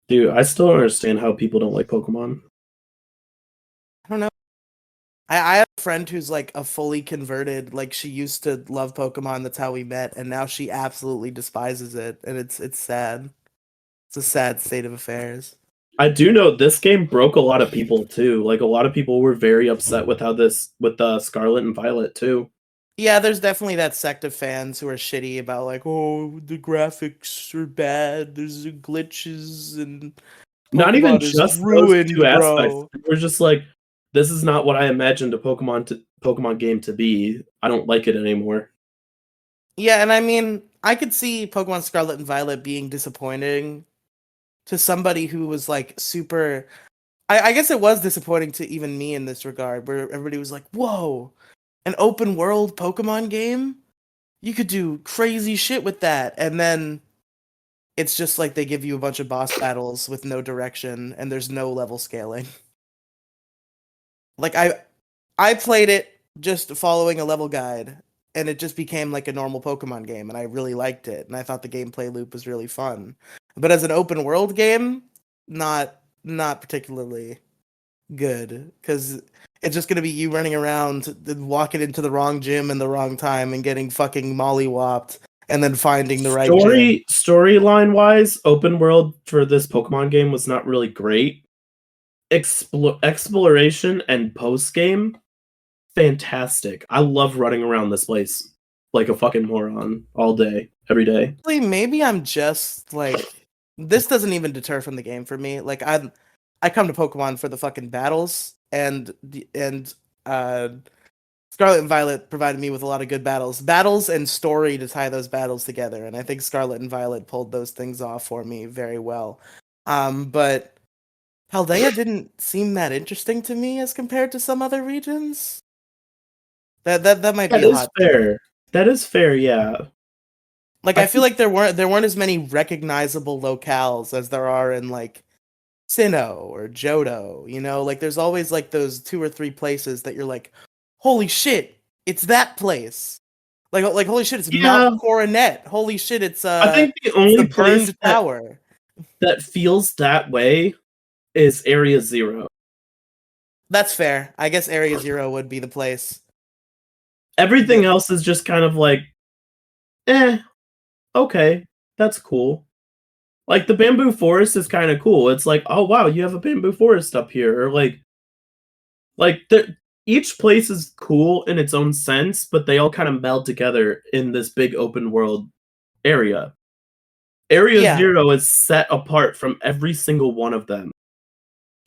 Dude, I still don't understand how people don't like Pokemon. I don't know. I have a friend who's like a fully converted, like she used to love Pokemon, that's how we met, and now she absolutely despises it, and it's sad. It's a sad state of affairs. I do know this game broke a lot of people too. Like a lot of people were very upset with how this with Scarlet and Violet too. Yeah, there's definitely that sect of fans who are shitty about like, oh, the graphics are bad, there's glitches, and Not even Pokemon is just those two ruined, aspects. bro. We're just like, this is not what I imagined a Pokemon game to be. I don't like it anymore. Yeah, and I mean, I could see Pokemon Scarlet and Violet being disappointing to somebody who was like super. I guess it was disappointing to even me in this regard, where everybody was like, "Whoa, an open world Pokemon game? You could do crazy shit with that." And then it's just like they give you a bunch of boss battles with no direction and there's no level scaling. Like I played it just following a level guide, and it just became like a normal Pokemon game, and I really liked it, and I thought the gameplay loop was really fun. But as an open world game, not particularly good, because it's just gonna be you running around, walking into the wrong gym in the wrong time and getting fucking mollywopped, and then finding the right gym. Storyline wise, open world for this Pokemon game was not really great. Exploration and post game, fantastic. I love running around this place like a fucking moron all day, every day. Maybe I'm just like this doesn't even deter from the game for me. Like I come to Pokemon for the fucking battles, and uh, Scarlet and Violet provided me with a lot of good battles and story to tie those battles together. And I think Scarlet and Violet pulled those things off for me very well. But Paldea didn't seem that interesting to me as compared to some other regions. That might be That a is hot take. fair. That is fair, yeah. Like I I feel think like there weren't as many recognizable locales as there are in like Sinnoh or Johto, you know? Like there's always like those 2 or 3 places that you're like, "Holy shit, it's that place." Like holy shit, it's yeah, Mount Coronet. Holy shit, I think the it's the only place burned tower. that feels that way is Area Zero. That's fair. I guess Area Zero would be the place. Everything The else is just kind of like, eh, okay, that's cool. Like the bamboo forest is kind of cool. It's like, oh wow, you have a bamboo forest up here, or each place is cool in its own sense, but they all kind of meld together in this big open world area. Area yeah, Zero is set apart from every single one of them.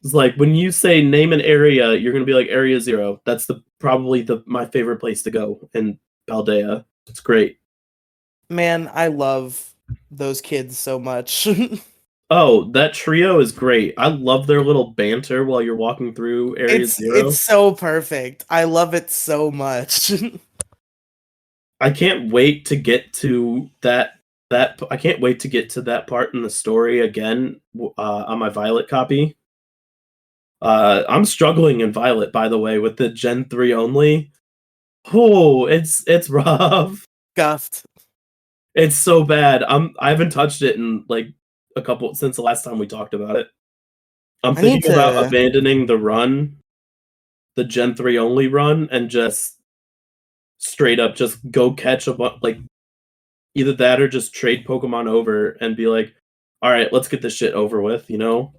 It's like when you say name an area, you're gonna be like Area Zero. That's probably my favorite place to go in Paldea. It's great. man, I love those kids so much. Oh, that trio is great. I love their little banter while you're walking through Area It's Zero. so perfect. I love it so much. I can't wait to get to that. I can't wait to get to that part in the story again on my Violet copy. I'm struggling in Violet, by the way, with the Gen 3 only. Oh, it's rough. Scuffed. It's so bad. I haven't touched it in like a couple since the last time we talked about it. I'm I need thinking about to abandoning the Gen 3 only run, and just straight up just go catch like either that or just trade Pokemon over and be like, all right, let's get this shit over with, you know?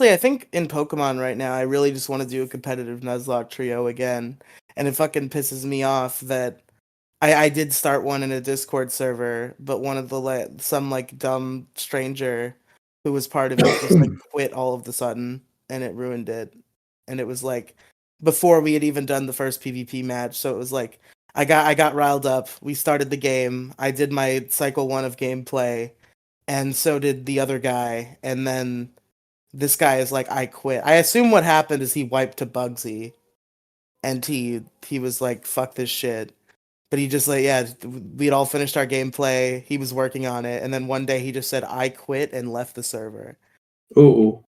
I think in Pokemon right now, I really just want to do a competitive Nuzlocke trio again, and it fucking pisses me off that I did start one in a Discord server, but one of the some like dumb stranger who was part of it just like quit all of the sudden, and it ruined it. And it was like before we had even done the first PvP match, so it was like I got riled up. We started the game. I did my cycle 1 of gameplay, and so did the other guy, and then this guy is like, I quit. I assume what happened is he wiped to Bugsy, and he was like, fuck this shit. But he just like, yeah, we'd all finished our gameplay. He was working on it, and then one day he just said, I quit, and left the server. Ooh.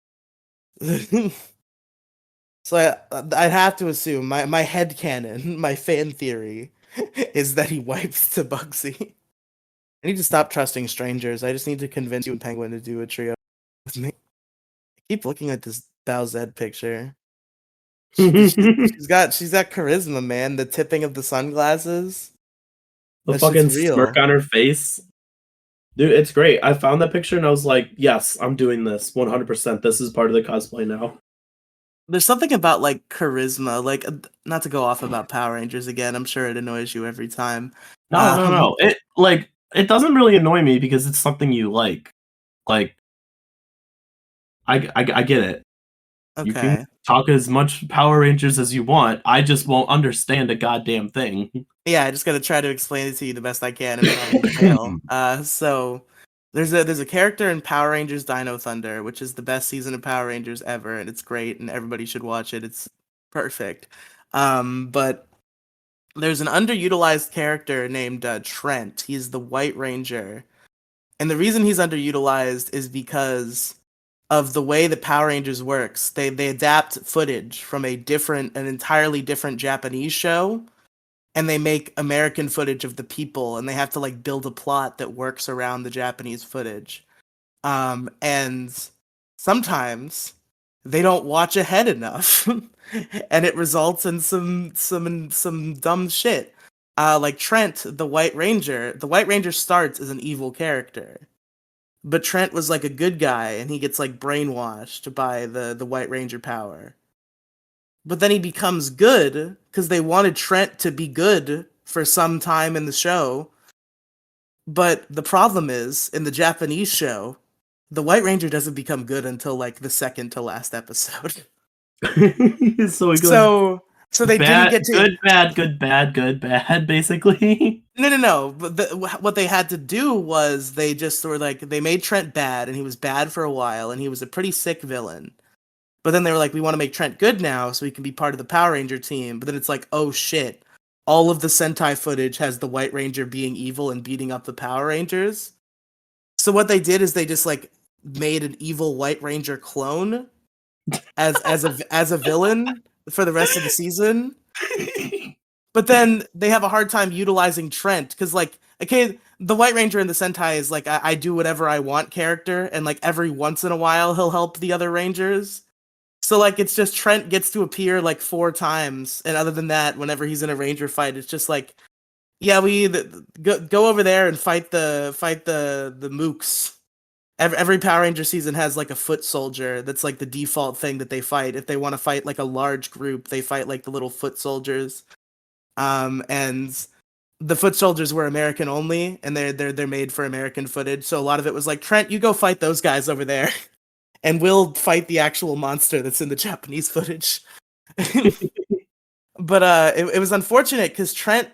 So I'd have to assume my headcanon, my fan theory, is that he wipes to Bugsy. I need to stop trusting strangers. I just need to convince you and Penguin to do a trio with me. I keep looking at this Bowsette picture. The She's got charisma, man. The tipping of the sunglasses. That shit's fucking smirk real. on her face. Dude, it's great. I found that picture and I was like, yes, I'm doing this 100%. This is part of the cosplay now. There's something about like charisma, like not to go off about Power Rangers again. I'm sure it annoys you every time. No, no, Um, no. It doesn't really annoy me because it's something you like. Like, I get it. You can okay. talk as much Power Rangers as you want. I just won't understand a goddamn thing. Yeah, I just gotta try to explain it to you the best I can and probably fail. So there's a character in Power Rangers Dino Thunder, which is the best season of Power Rangers ever, and it's great, and everybody should watch it. It's perfect. But there's an underutilized character named Trent. He's the White Ranger, and the reason he's underutilized is because of the way that Power Rangers works. They adapt footage from an entirely different Japanese show, and they make American footage of the people, and they have to like build a plot that works around the Japanese footage. And sometimes they don't watch ahead enough, and it results in some dumb shit. Like Trent, the White Ranger. The White Ranger starts as an evil character, but Trent was like a good guy, and he gets like brainwashed by the White Ranger power. But then he becomes good because they wanted Trent to be good for some time in the show. But the problem is, in the Japanese show, the White Ranger doesn't become good until like the second to last episode. So it goes So they didn't bad, get to. good, bad, good, bad, good, bad, basically. No. But what they had to do was they just were like they made Trent bad, and he was bad for a while, and he was a pretty sick villain. But then they were like, we want to make Trent good now, so he can be part of the Power Ranger team. But then it's like, oh shit, all of the Sentai footage has the White Ranger being evil and beating up the Power Rangers. So what they did is they just like made an evil White Ranger clone as a villain for the rest of the season. But then they have a hard time utilizing Trent because, like, okay, the White Ranger in the Sentai is like I do whatever I want character, and like every once in a while he'll help the other Rangers. So like it's just Trent gets to appear like 4 times, and other than that, whenever he's in a Ranger fight, it's just like, yeah, go over there and fight the mooks. Every Power Ranger season has like a foot soldier that's like the default thing that they fight. If they want to fight like a large group, they fight like the little foot soldiers. And the foot soldiers were American only, and they're made for American footage. So a lot of it was like, Trent, you go fight those guys over there, and we'll fight the actual monster that's in the Japanese footage. But it was unfortunate because Trent.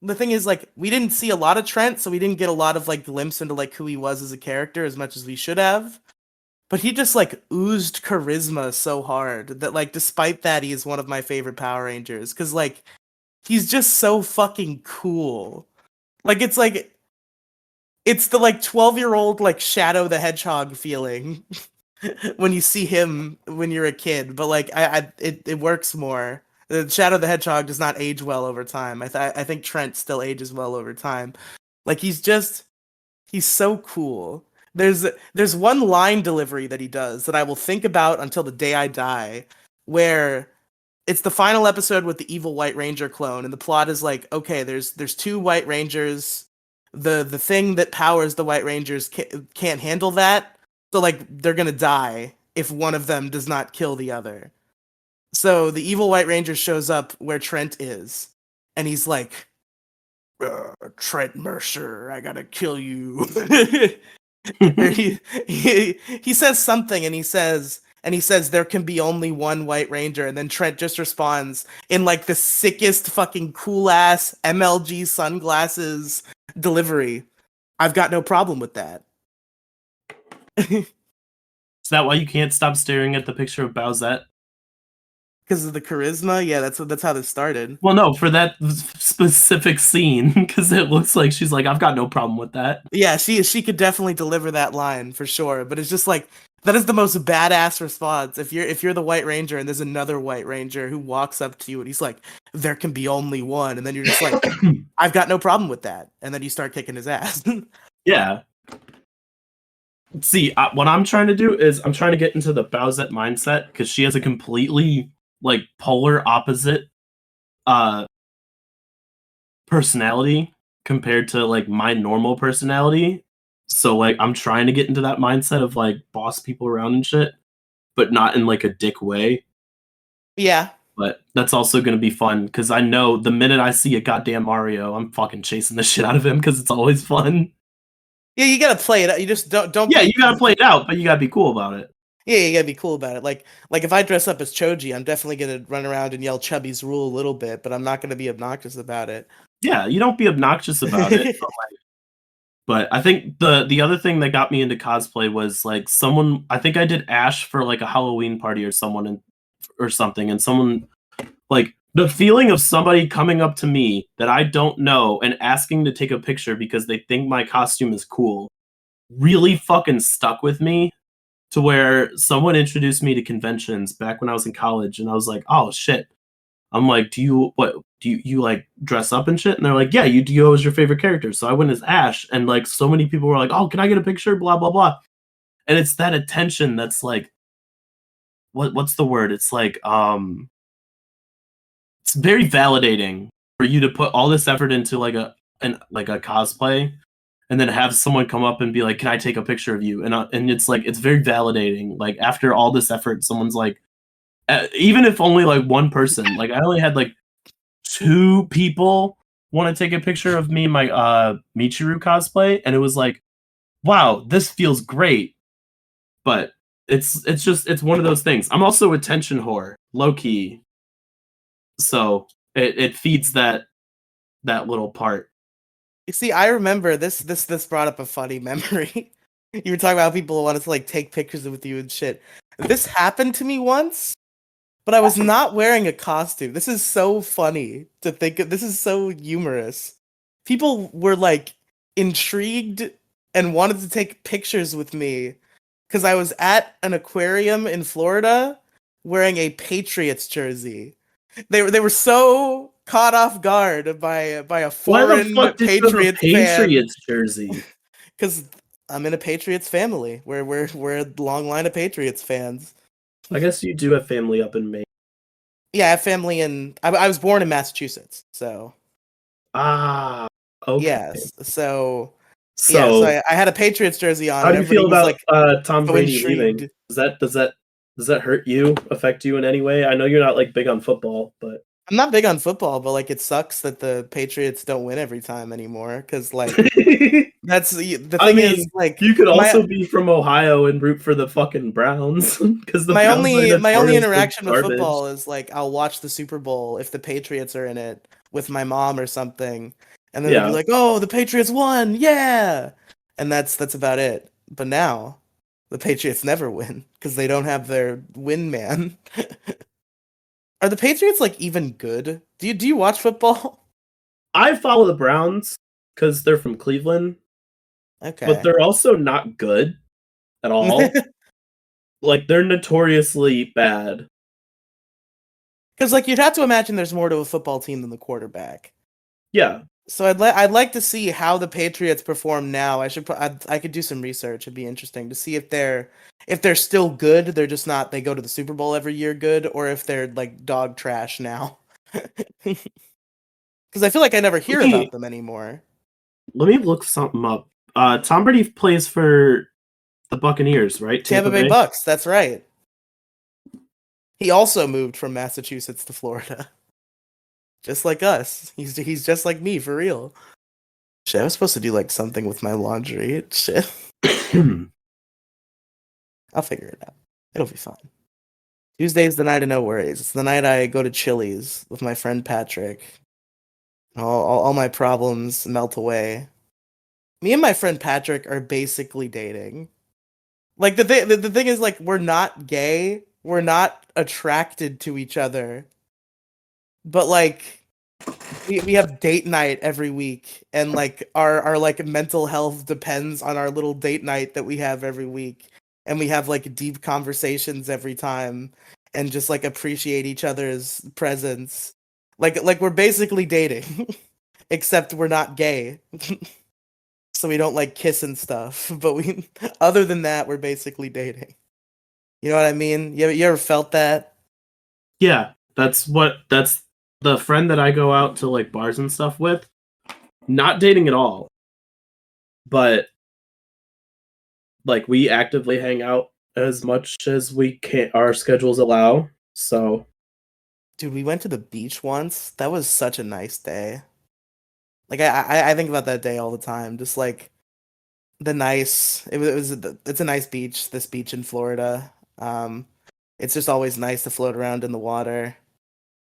The thing is, like, we didn't see a lot of Trent, so we didn't get a lot of like glimpse into like who he was as a character as much as we should have. But he just like oozed charisma so hard that like despite that he is one of my favorite Power Rangers because like he's just so fucking cool. Like it's the like 12-year-old like Shadow the Hedgehog feeling when you see him when you're a kid, but like it works more. The Shadow the Hedgehog does not age well over time. I think Trent still ages well over time. Like he's so cool. There's one line delivery that he does that I will think about until the day I die, where it's the final episode with the evil White Ranger clone, and the plot is like, okay, there's 2 White Rangers. The thing that powers the White Rangers can't handle that, so like they're gonna die if one of them does not kill the other. So the evil White Ranger shows up where Trent is, and he's like, Trent Mercer, I gotta kill you. Or he says something, and he says there can be only one White Ranger, and then Trent just responds in like the sickest fucking cool ass MLG sunglasses delivery. I've got no problem with that. Is that why you can't stop staring at the picture of Bowsette? Because of the charisma? Yeah, that's how this started. Well, no, for that specific scene, because it looks like she's like, I've got no problem with that. Yeah, she could definitely deliver that line for sure, but it's just like that is the most badass response. If you're the White Ranger and there's another White Ranger who walks up to you and he's like, there can be only one, and then you're just like, I've got no problem with that, and then you start kicking his ass. Yeah. See, what I'm trying to do is I'm trying to get into the Bowsette mindset because she has a completely like polar opposite personality compared to like my normal personality. So like I'm trying to get into that mindset of like boss people around and shit, but not in like a dick way. Yeah. But that's also going to be fun because I know the minute I see a goddamn Mario, I'm fucking chasing the shit out of him because it's always fun. Yeah, you gotta play it out. You just don't. Yeah, you gotta play it out, but you gotta be cool about it. Yeah, you gotta be cool about it. Like if I dress up as Choji, I'm definitely gonna run around and yell Chubby's rule a little bit, but I'm not gonna be obnoxious about it. Yeah, you don't be obnoxious about it. But I think the other thing that got me into cosplay was like someone. I think I did Ash for like a Halloween party or something, and someone like the feeling of somebody coming up to me that I don't know and asking to take a picture because they think my costume is cool really fucking stuck with me to where someone introduced me to conventions back when I was in college and I was like, oh shit. I'm like, do you like dress up and shit? And they're like, yeah, you was your favorite character. So I went as Ash and like so many people were like, oh, can I get a picture? Blah, blah, blah. And it's that attention that's like, what's the word? It's like, it's very validating for you to put all this effort into like a cosplay and then have someone come up and be like, can I take a picture of you? And it's like, it's very validating. Like after all this effort, someone's like, even if only like one person, like I only had like 2 people want to take a picture of me in my Michiru cosplay, and it was like, wow, this feels great. But it's one of those things. I'm also attention whore, low key. So it feeds that little part. You see, I remember this brought up a funny memory. You were talking about how people wanted to like take pictures with you and shit. This happened to me once, but I was not wearing a costume. This is so funny to think of. This is so humorous. People were like intrigued and wanted to take pictures with me because I was at an aquarium in Florida wearing a Patriots jersey. They were so caught off guard by a Why the foreign fuck did you have a Patriots fan Patriots jersey? because I'm in a Patriots family. We're a long line of Patriots fans. I guess you do have family up in Maine. Yeah, I have family in. I was born in Massachusetts, so Ah, okay. yes. So yeah, So, I had a Patriots jersey on, how and do you everybody feel was about like Tom so Brady leaving? intrigued. Does that hurt you? Affect you in any way? I know you're not like big on football, but I'm not big on football, but like it sucks that the Patriots don't win every time anymore. Because like that's the I thing is mean, like you could my also be from Ohio and root for the fucking Browns because the Browns are my only notorious for interaction with garbage. football is like I'll watch the Super Bowl if the Patriots are in it with my mom or something, and then they'll be Yeah. like, "Oh, the Patriots won, yeah!" And that's about it. But now the Patriots never win because they don't have their win man. Are the Patriots like even good? Do you watch football? I follow the Browns because they're from Cleveland, but Okay. they're also not good at all. Like, they're notoriously bad. Because like you'd have to imagine there's more to a football team than the quarterback. Yeah. So I'd like to see how the Patriots perform now. I could do some research. It'd be interesting to see if they're still good. They're just not. They go to the Super Bowl every year, good, or if they're like dog trash now. Because I feel like I never hear Let me, about them anymore. let me look something up. Tom Brady plays for the Buccaneers, right? Tampa Tampa Bay Bay? Bucks. That's right. He also moved from Massachusetts to Florida, just like us. He's just like me for real. Shit, I was supposed to do like something with my laundry. Shit, I'll figure it out. It'll be fine. Tuesday's the night of no worries. It's the night I go to Chili's with my friend Patrick. All my problems melt away. Me and my friend Patrick are basically dating. Like the thing is like we're not gay. We're not attracted to each other. But like we have date night every week and like our like mental health depends on our little date night that we have every week, and we have like deep conversations every time and just like appreciate each other's presence, like we're basically dating except we're not gay. So we don't like kiss and stuff, but we other than that we're basically dating. You know what I mean? You ever felt that? Yeah, that's the friend that I go out to like bars and stuff with. Not dating at all, but like we actively hang out as much as we can our schedules allow. So Dude, we went to the beach once. That was such a nice day. Like I think about that day all the time. Just like the nice. It's a nice beach. This beach in Florida. It's just always nice to float around in the water.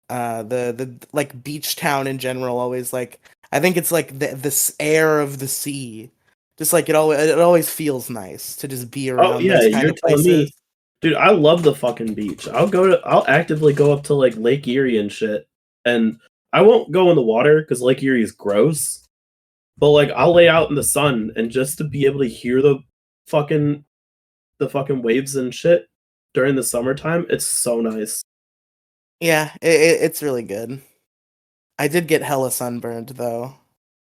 The like beach town in general always like I think it's like this air of the sea. Just like it always feels nice to just be oh around yeah, those kind you're of telling places. me, dude, I love the fucking beach. I'll actively go up to like Lake Erie and shit. And I won't go in the water because Lake Erie is gross. But like I'll lay out in the sun and just to be able to hear fucking the fucking waves and shit during the summertime, it's so nice. Yeah, it's really good. I did get hella sunburned though,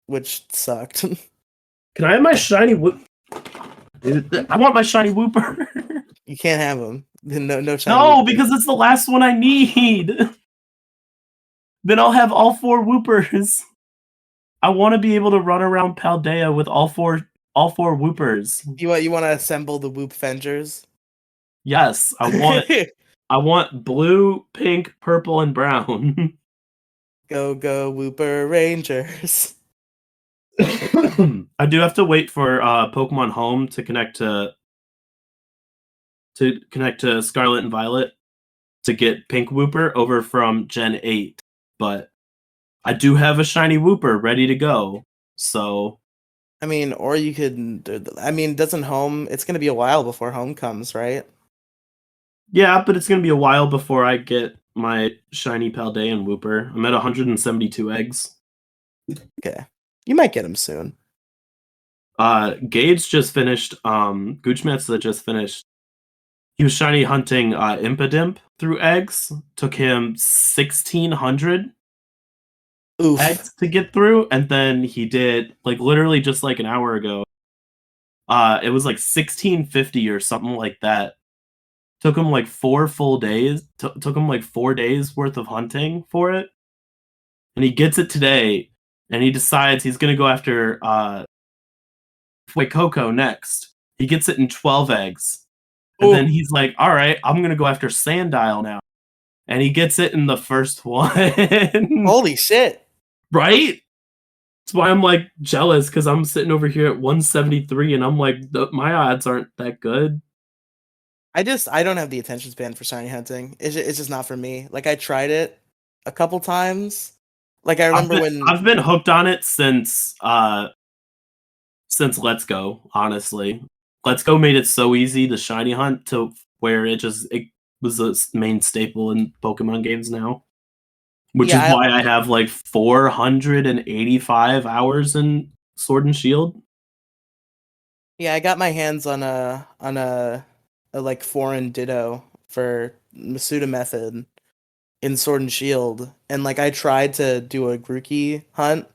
which sucked. Can I have my shiny whoop? I want my shiny whooper. You can't have them. No shiny No, Whoopers. because it's the last one I need. Then I'll have all four whoopers. I want to be able to run around Paldea with all four whoopers. You want to assemble the Whoop Fengers? Yes, I want blue, pink, purple, and brown. Go go Whooper Rangers. I do have to wait for Pokemon Home to connect to Scarlet and Violet to get Pink Wooper over from Gen 8, but I do have a shiny Wooper ready to go. So I mean, or you could. I mean, doesn't home? It's gonna be a while before home comes, right? yeah, but it's gonna be a while before I get my shiny Paldean Wooper. I'm at 172 eggs. Okay, you might get him soon. Gage just finished. Goochmetsa just finished. He was shiny hunting Impidimp through eggs. Took him 1,600 Oof. eggs to get through, and then he did like literally just like an hour ago. It was like 1,650 or something like that. Took him like 4 full days. Took him like 4 days worth of hunting for it, and he gets it today. And he decides he's gonna go after Fuecoco next. He gets it in 12 eggs, and then Ooh, he's like, "All right, I'm gonna go after Sandile now." And he gets it in the first one. holy shit! Right? That's why I'm like jealous because I'm sitting over here at 173 and I'm like, my odds aren't that good. I don't have the attention span for shiny hunting. It's just not for me. Like I tried it a couple times. Like I remember when. I've been hooked on it since Let's Go, honestly. Let's Go made it so easy to shiny hunt to where it was a main staple in Pokemon games now. Which is Yeah, why I have like 485 hours in Sword and Shield. yeah, I got my hands on a like foreign Ditto for Masuda method in Sword and Shield, and like I tried to do a Grookey hunt,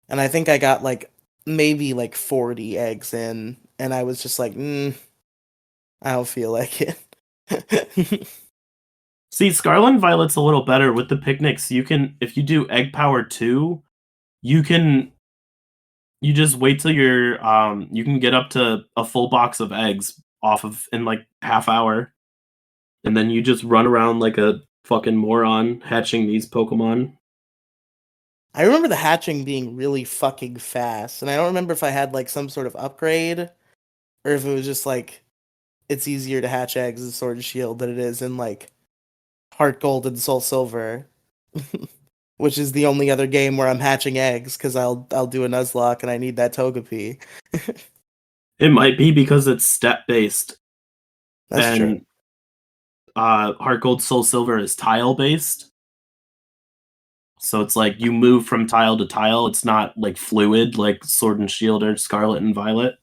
and I think I got like maybe like 40 eggs in, and I was just like, I don't feel like it. See, Scarlet and Violet's a little better with the picnics. You can, if you do Egg Power 2, you can you just wait till you can get up to a full box of eggs off of in like half hour, and then you just run around like a fucking moron hatching these Pokemon. I remember the hatching being really fucking fast, and I don't remember if I had like some sort of upgrade or if it was just like it's easier to hatch eggs in Sword and Shield than it is in like Heart Gold and Soul Silver, which is the only other game where I'm hatching eggs because I'll do a Nuzlocke and I need that Togepi. It might be because it's step based, That's true. and Heart Gold Soul Silver is tile based. So it's like you move from tile to tile. It's not like fluid like Sword and Shield or Scarlet and Violet.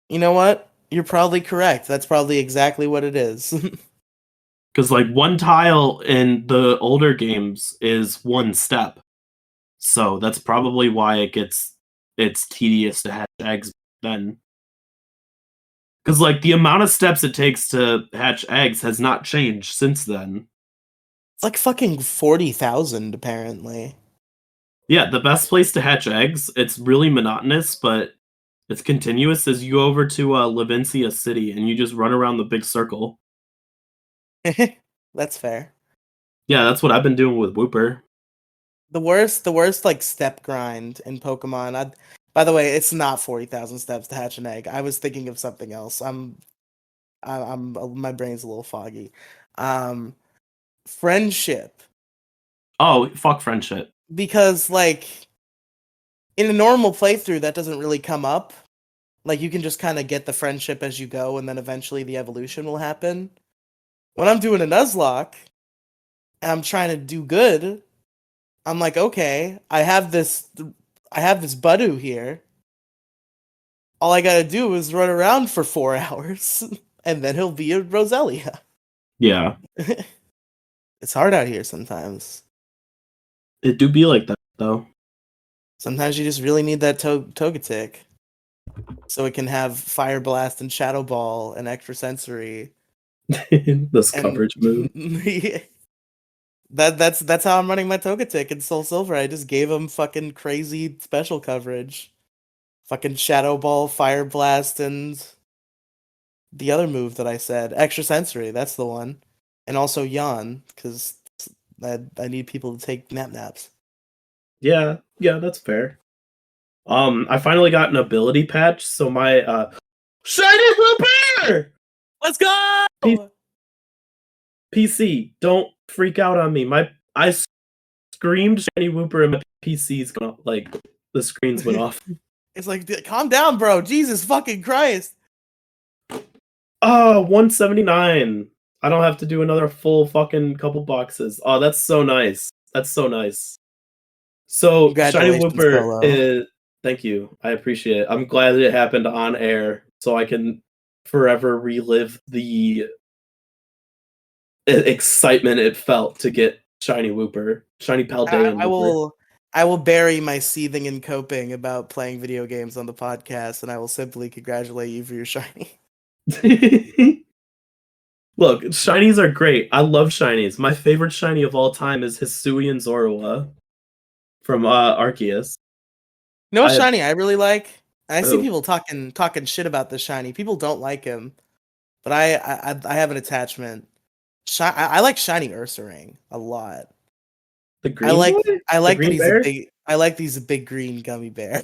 You know what? You're probably correct. That's probably exactly what it is. Because like one tile in the older games is one step. So that's probably why it's tedious to hatch eggs then. Because like the amount of steps it takes to hatch eggs has not changed since then. It's like fucking 40,000 apparently. Yeah, the best place to hatch eggs, it's really monotonous, but it's continuous, is you go over to Levincia City and you just run around the big circle. That's fair. Yeah, that's what I've been doing with Wooper. The worst like step grind in Pokemon. By the way, it's not 40,000 steps to hatch an egg. I was thinking of something else. My brain's a little foggy. Um, Friendship, Oh, fuck friendship. because like in a normal playthrough that doesn't really come up. Like you can just kind of get the friendship as you go, and then eventually the evolution will happen. When I'm doing a Nuzlocke and I'm trying to do good, I'm like, okay, I have this Budu here. All I gotta do is run around for 4 hours, and then he'll be a Roselia. Yeah, It's hard out here sometimes. it do be like that though. Sometimes you just really need that Togetic, so it can have Fire Blast and Shadow Ball and extrasensory. This And coverage move. that's how I'm running my Togetic in Soul Silver. I just gave him fucking crazy special coverage. Fucking Shadow Ball, Fire Blast, and the other move that I said, extrasensory, that's the one. And also yawn, because I need people to take naps. Yeah, that's fair. I finally got an ability patch, so my shiny Hooper Let's go! PC, don't freak out on me. I screamed shiny Whooper and my PC's gone like the screens went off. It's like, calm down, bro. Jesus fucking Christ. Oh, 179. I don't have to do another full fucking couple boxes. Oh, that's so nice. That's so nice. So shiny Congratulations, Whooper Colo. is thank you. I appreciate it. I'm glad it happened on air so I can forever relive the excitement it felt to get shiny Whooper, shiny Paldean Whooper. I will bury my seething and coping about playing video games on the podcast, and I will simply congratulate you for your shiny. Look, shinies are great. I love shinies. My favorite shiny of all time is Hisuian Zorua from Arceus. No shiny I really like. I see Oh. people talking shit about the shiny. People don't like him, but I have an attachment. I like shiny Ursaring a lot. The green boy? I like that green he's bear? he's a big green gummy bear.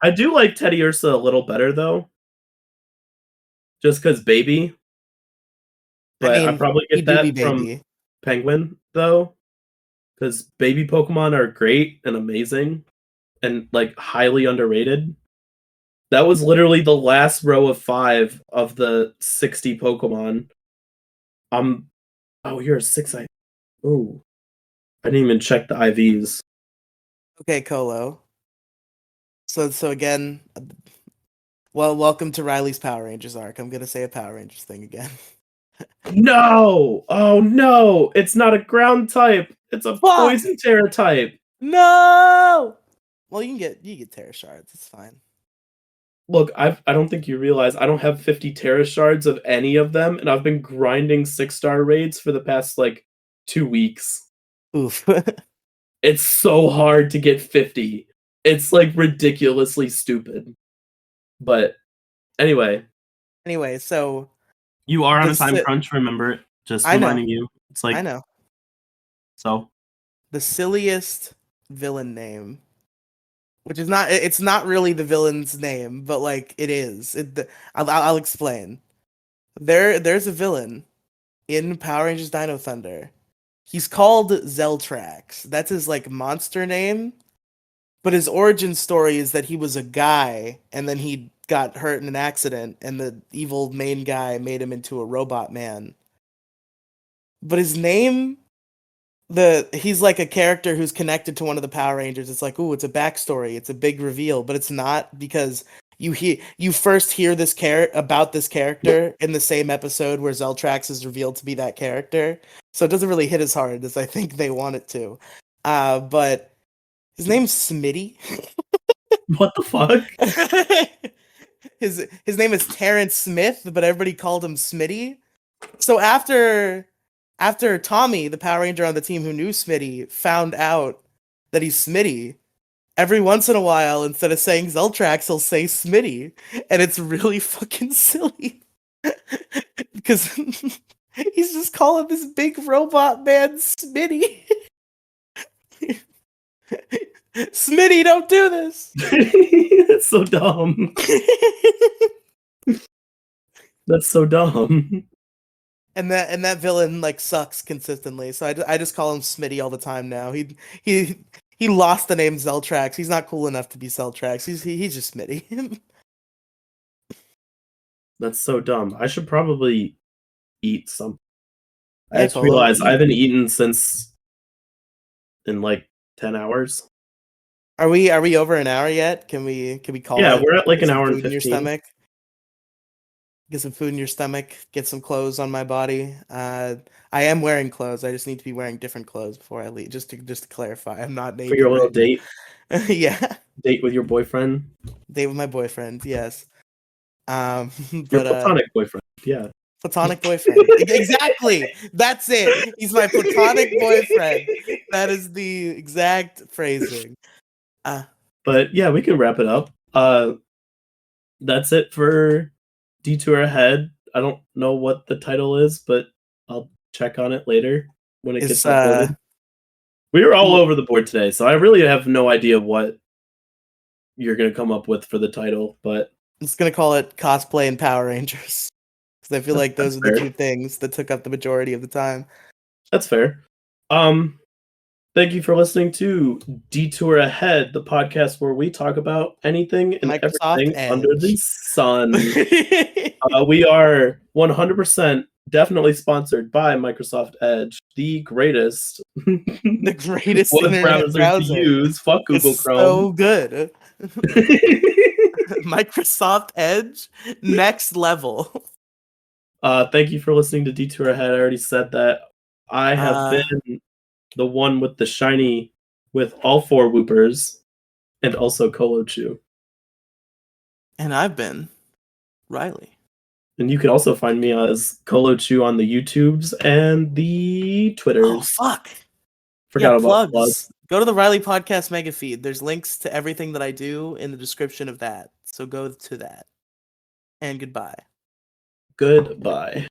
I do like Teddy Ursa a little better though. Just because baby. But I probably he get do be that from baby. Penguin though. Because baby Pokemon are great and amazing and like highly underrated. That was literally the last row of 5 of the 60 Pokemon. Oh, you're a 6 I. Oh, I didn't even check the IVs. Okay, Colo. So again, well, welcome to Riley's Power Rangers arc. I'm gonna say a Power Rangers thing again. No! Oh no! It's not a ground type. It's a poison terror type. No. Well, you get Terra shards. It's fine. Look, I don't think you realize I don't have 50 Terra shards of any of them, and I've been grinding 6-star raids for the past like 2 weeks. Oof. It's so hard to get 50. It's like ridiculously stupid. But anyway. Anyway, so You are on a time crunch, remember it. Just reminding you. It's like I know. So The silliest villain name, which is not it's not really the villain's name, but like it is. I'll explain. There's a villain in Power Rangers Dino Thunder. He's called Zeltrax. That's his like monster name. But his origin story is that he was a guy and then he got hurt in an accident and the evil main guy made him into a robot man. But his name he's like a character who's connected to one of the Power Rangers. It's like, ooh, it's a backstory, it's a big reveal, but it's not because you first hear about this character in the same episode where Zeltrax is revealed to be that character. So it doesn't really hit as hard as I think they want it to. But his name's Smitty. What the fuck? His name is Terrence Smith, but everybody called him Smitty. So after Tommy, the Power Ranger on the team who knew Smitty, found out that he's Smitty, every once in a while, instead of saying Zeltrax, he'll say Smitty. And it's really fucking silly. Because he's just calling this big robot man Smitty. Smitty, don't do this! That's so dumb. That's so dumb. And that villain like sucks consistently. So I just call him Smitty all the time now. He lost the name Zeltrax. He's not cool enough to be Zeltrax. He's just Smitty. That's so dumb. I should probably eat something. Yeah, I just realized I haven't eaten since in like 10 hours. Are we over an hour yet? Can we call it? Yeah, we're at like an hour and 15. In your stomach. Get some food in your stomach. Get some clothes on my body. I am wearing clothes. I just need to be wearing different clothes before I leave. Just to clarify, I'm not naked. For your little date. Yeah. Date with your boyfriend. Date with my boyfriend. Yes. Your platonic boyfriend. Yeah. Platonic boyfriend. Exactly. That's it. He's my platonic boyfriend. That is the exact phrasing. But yeah, we can wrap it up. That's it for Detour Ahead. I don't know what the title is, but I'll check on it later when it gets uploaded. We were all over the board today, so I really have no idea what you're gonna come up with for the title, but I'm just gonna call it Cosplay and Power Rangers. Because I feel like those are the fair. two things that took up the majority of the time. That's fair. Thank you for listening to Detour Ahead, the podcast where we talk about anything and Microsoft everything under the Edge. sun. We are 100% definitely sponsored by Microsoft Edge, the greatest The greatest web internet browser to browser. use. Fuck Google It's Chrome. so good. Microsoft Edge, next level. Thank you for listening to Detour Ahead. I already said that. I have been the one with the shiny with all 4 whoopers and also Colochu. And I've been Riely. And you can also find me as Colochu on the YouTubes and the Twitters. Oh, fuck. Forgot about plugs. Go to the Riely Podcast mega feed. There's links to everything that I do in the description of that. So go to that. And goodbye. Goodbye.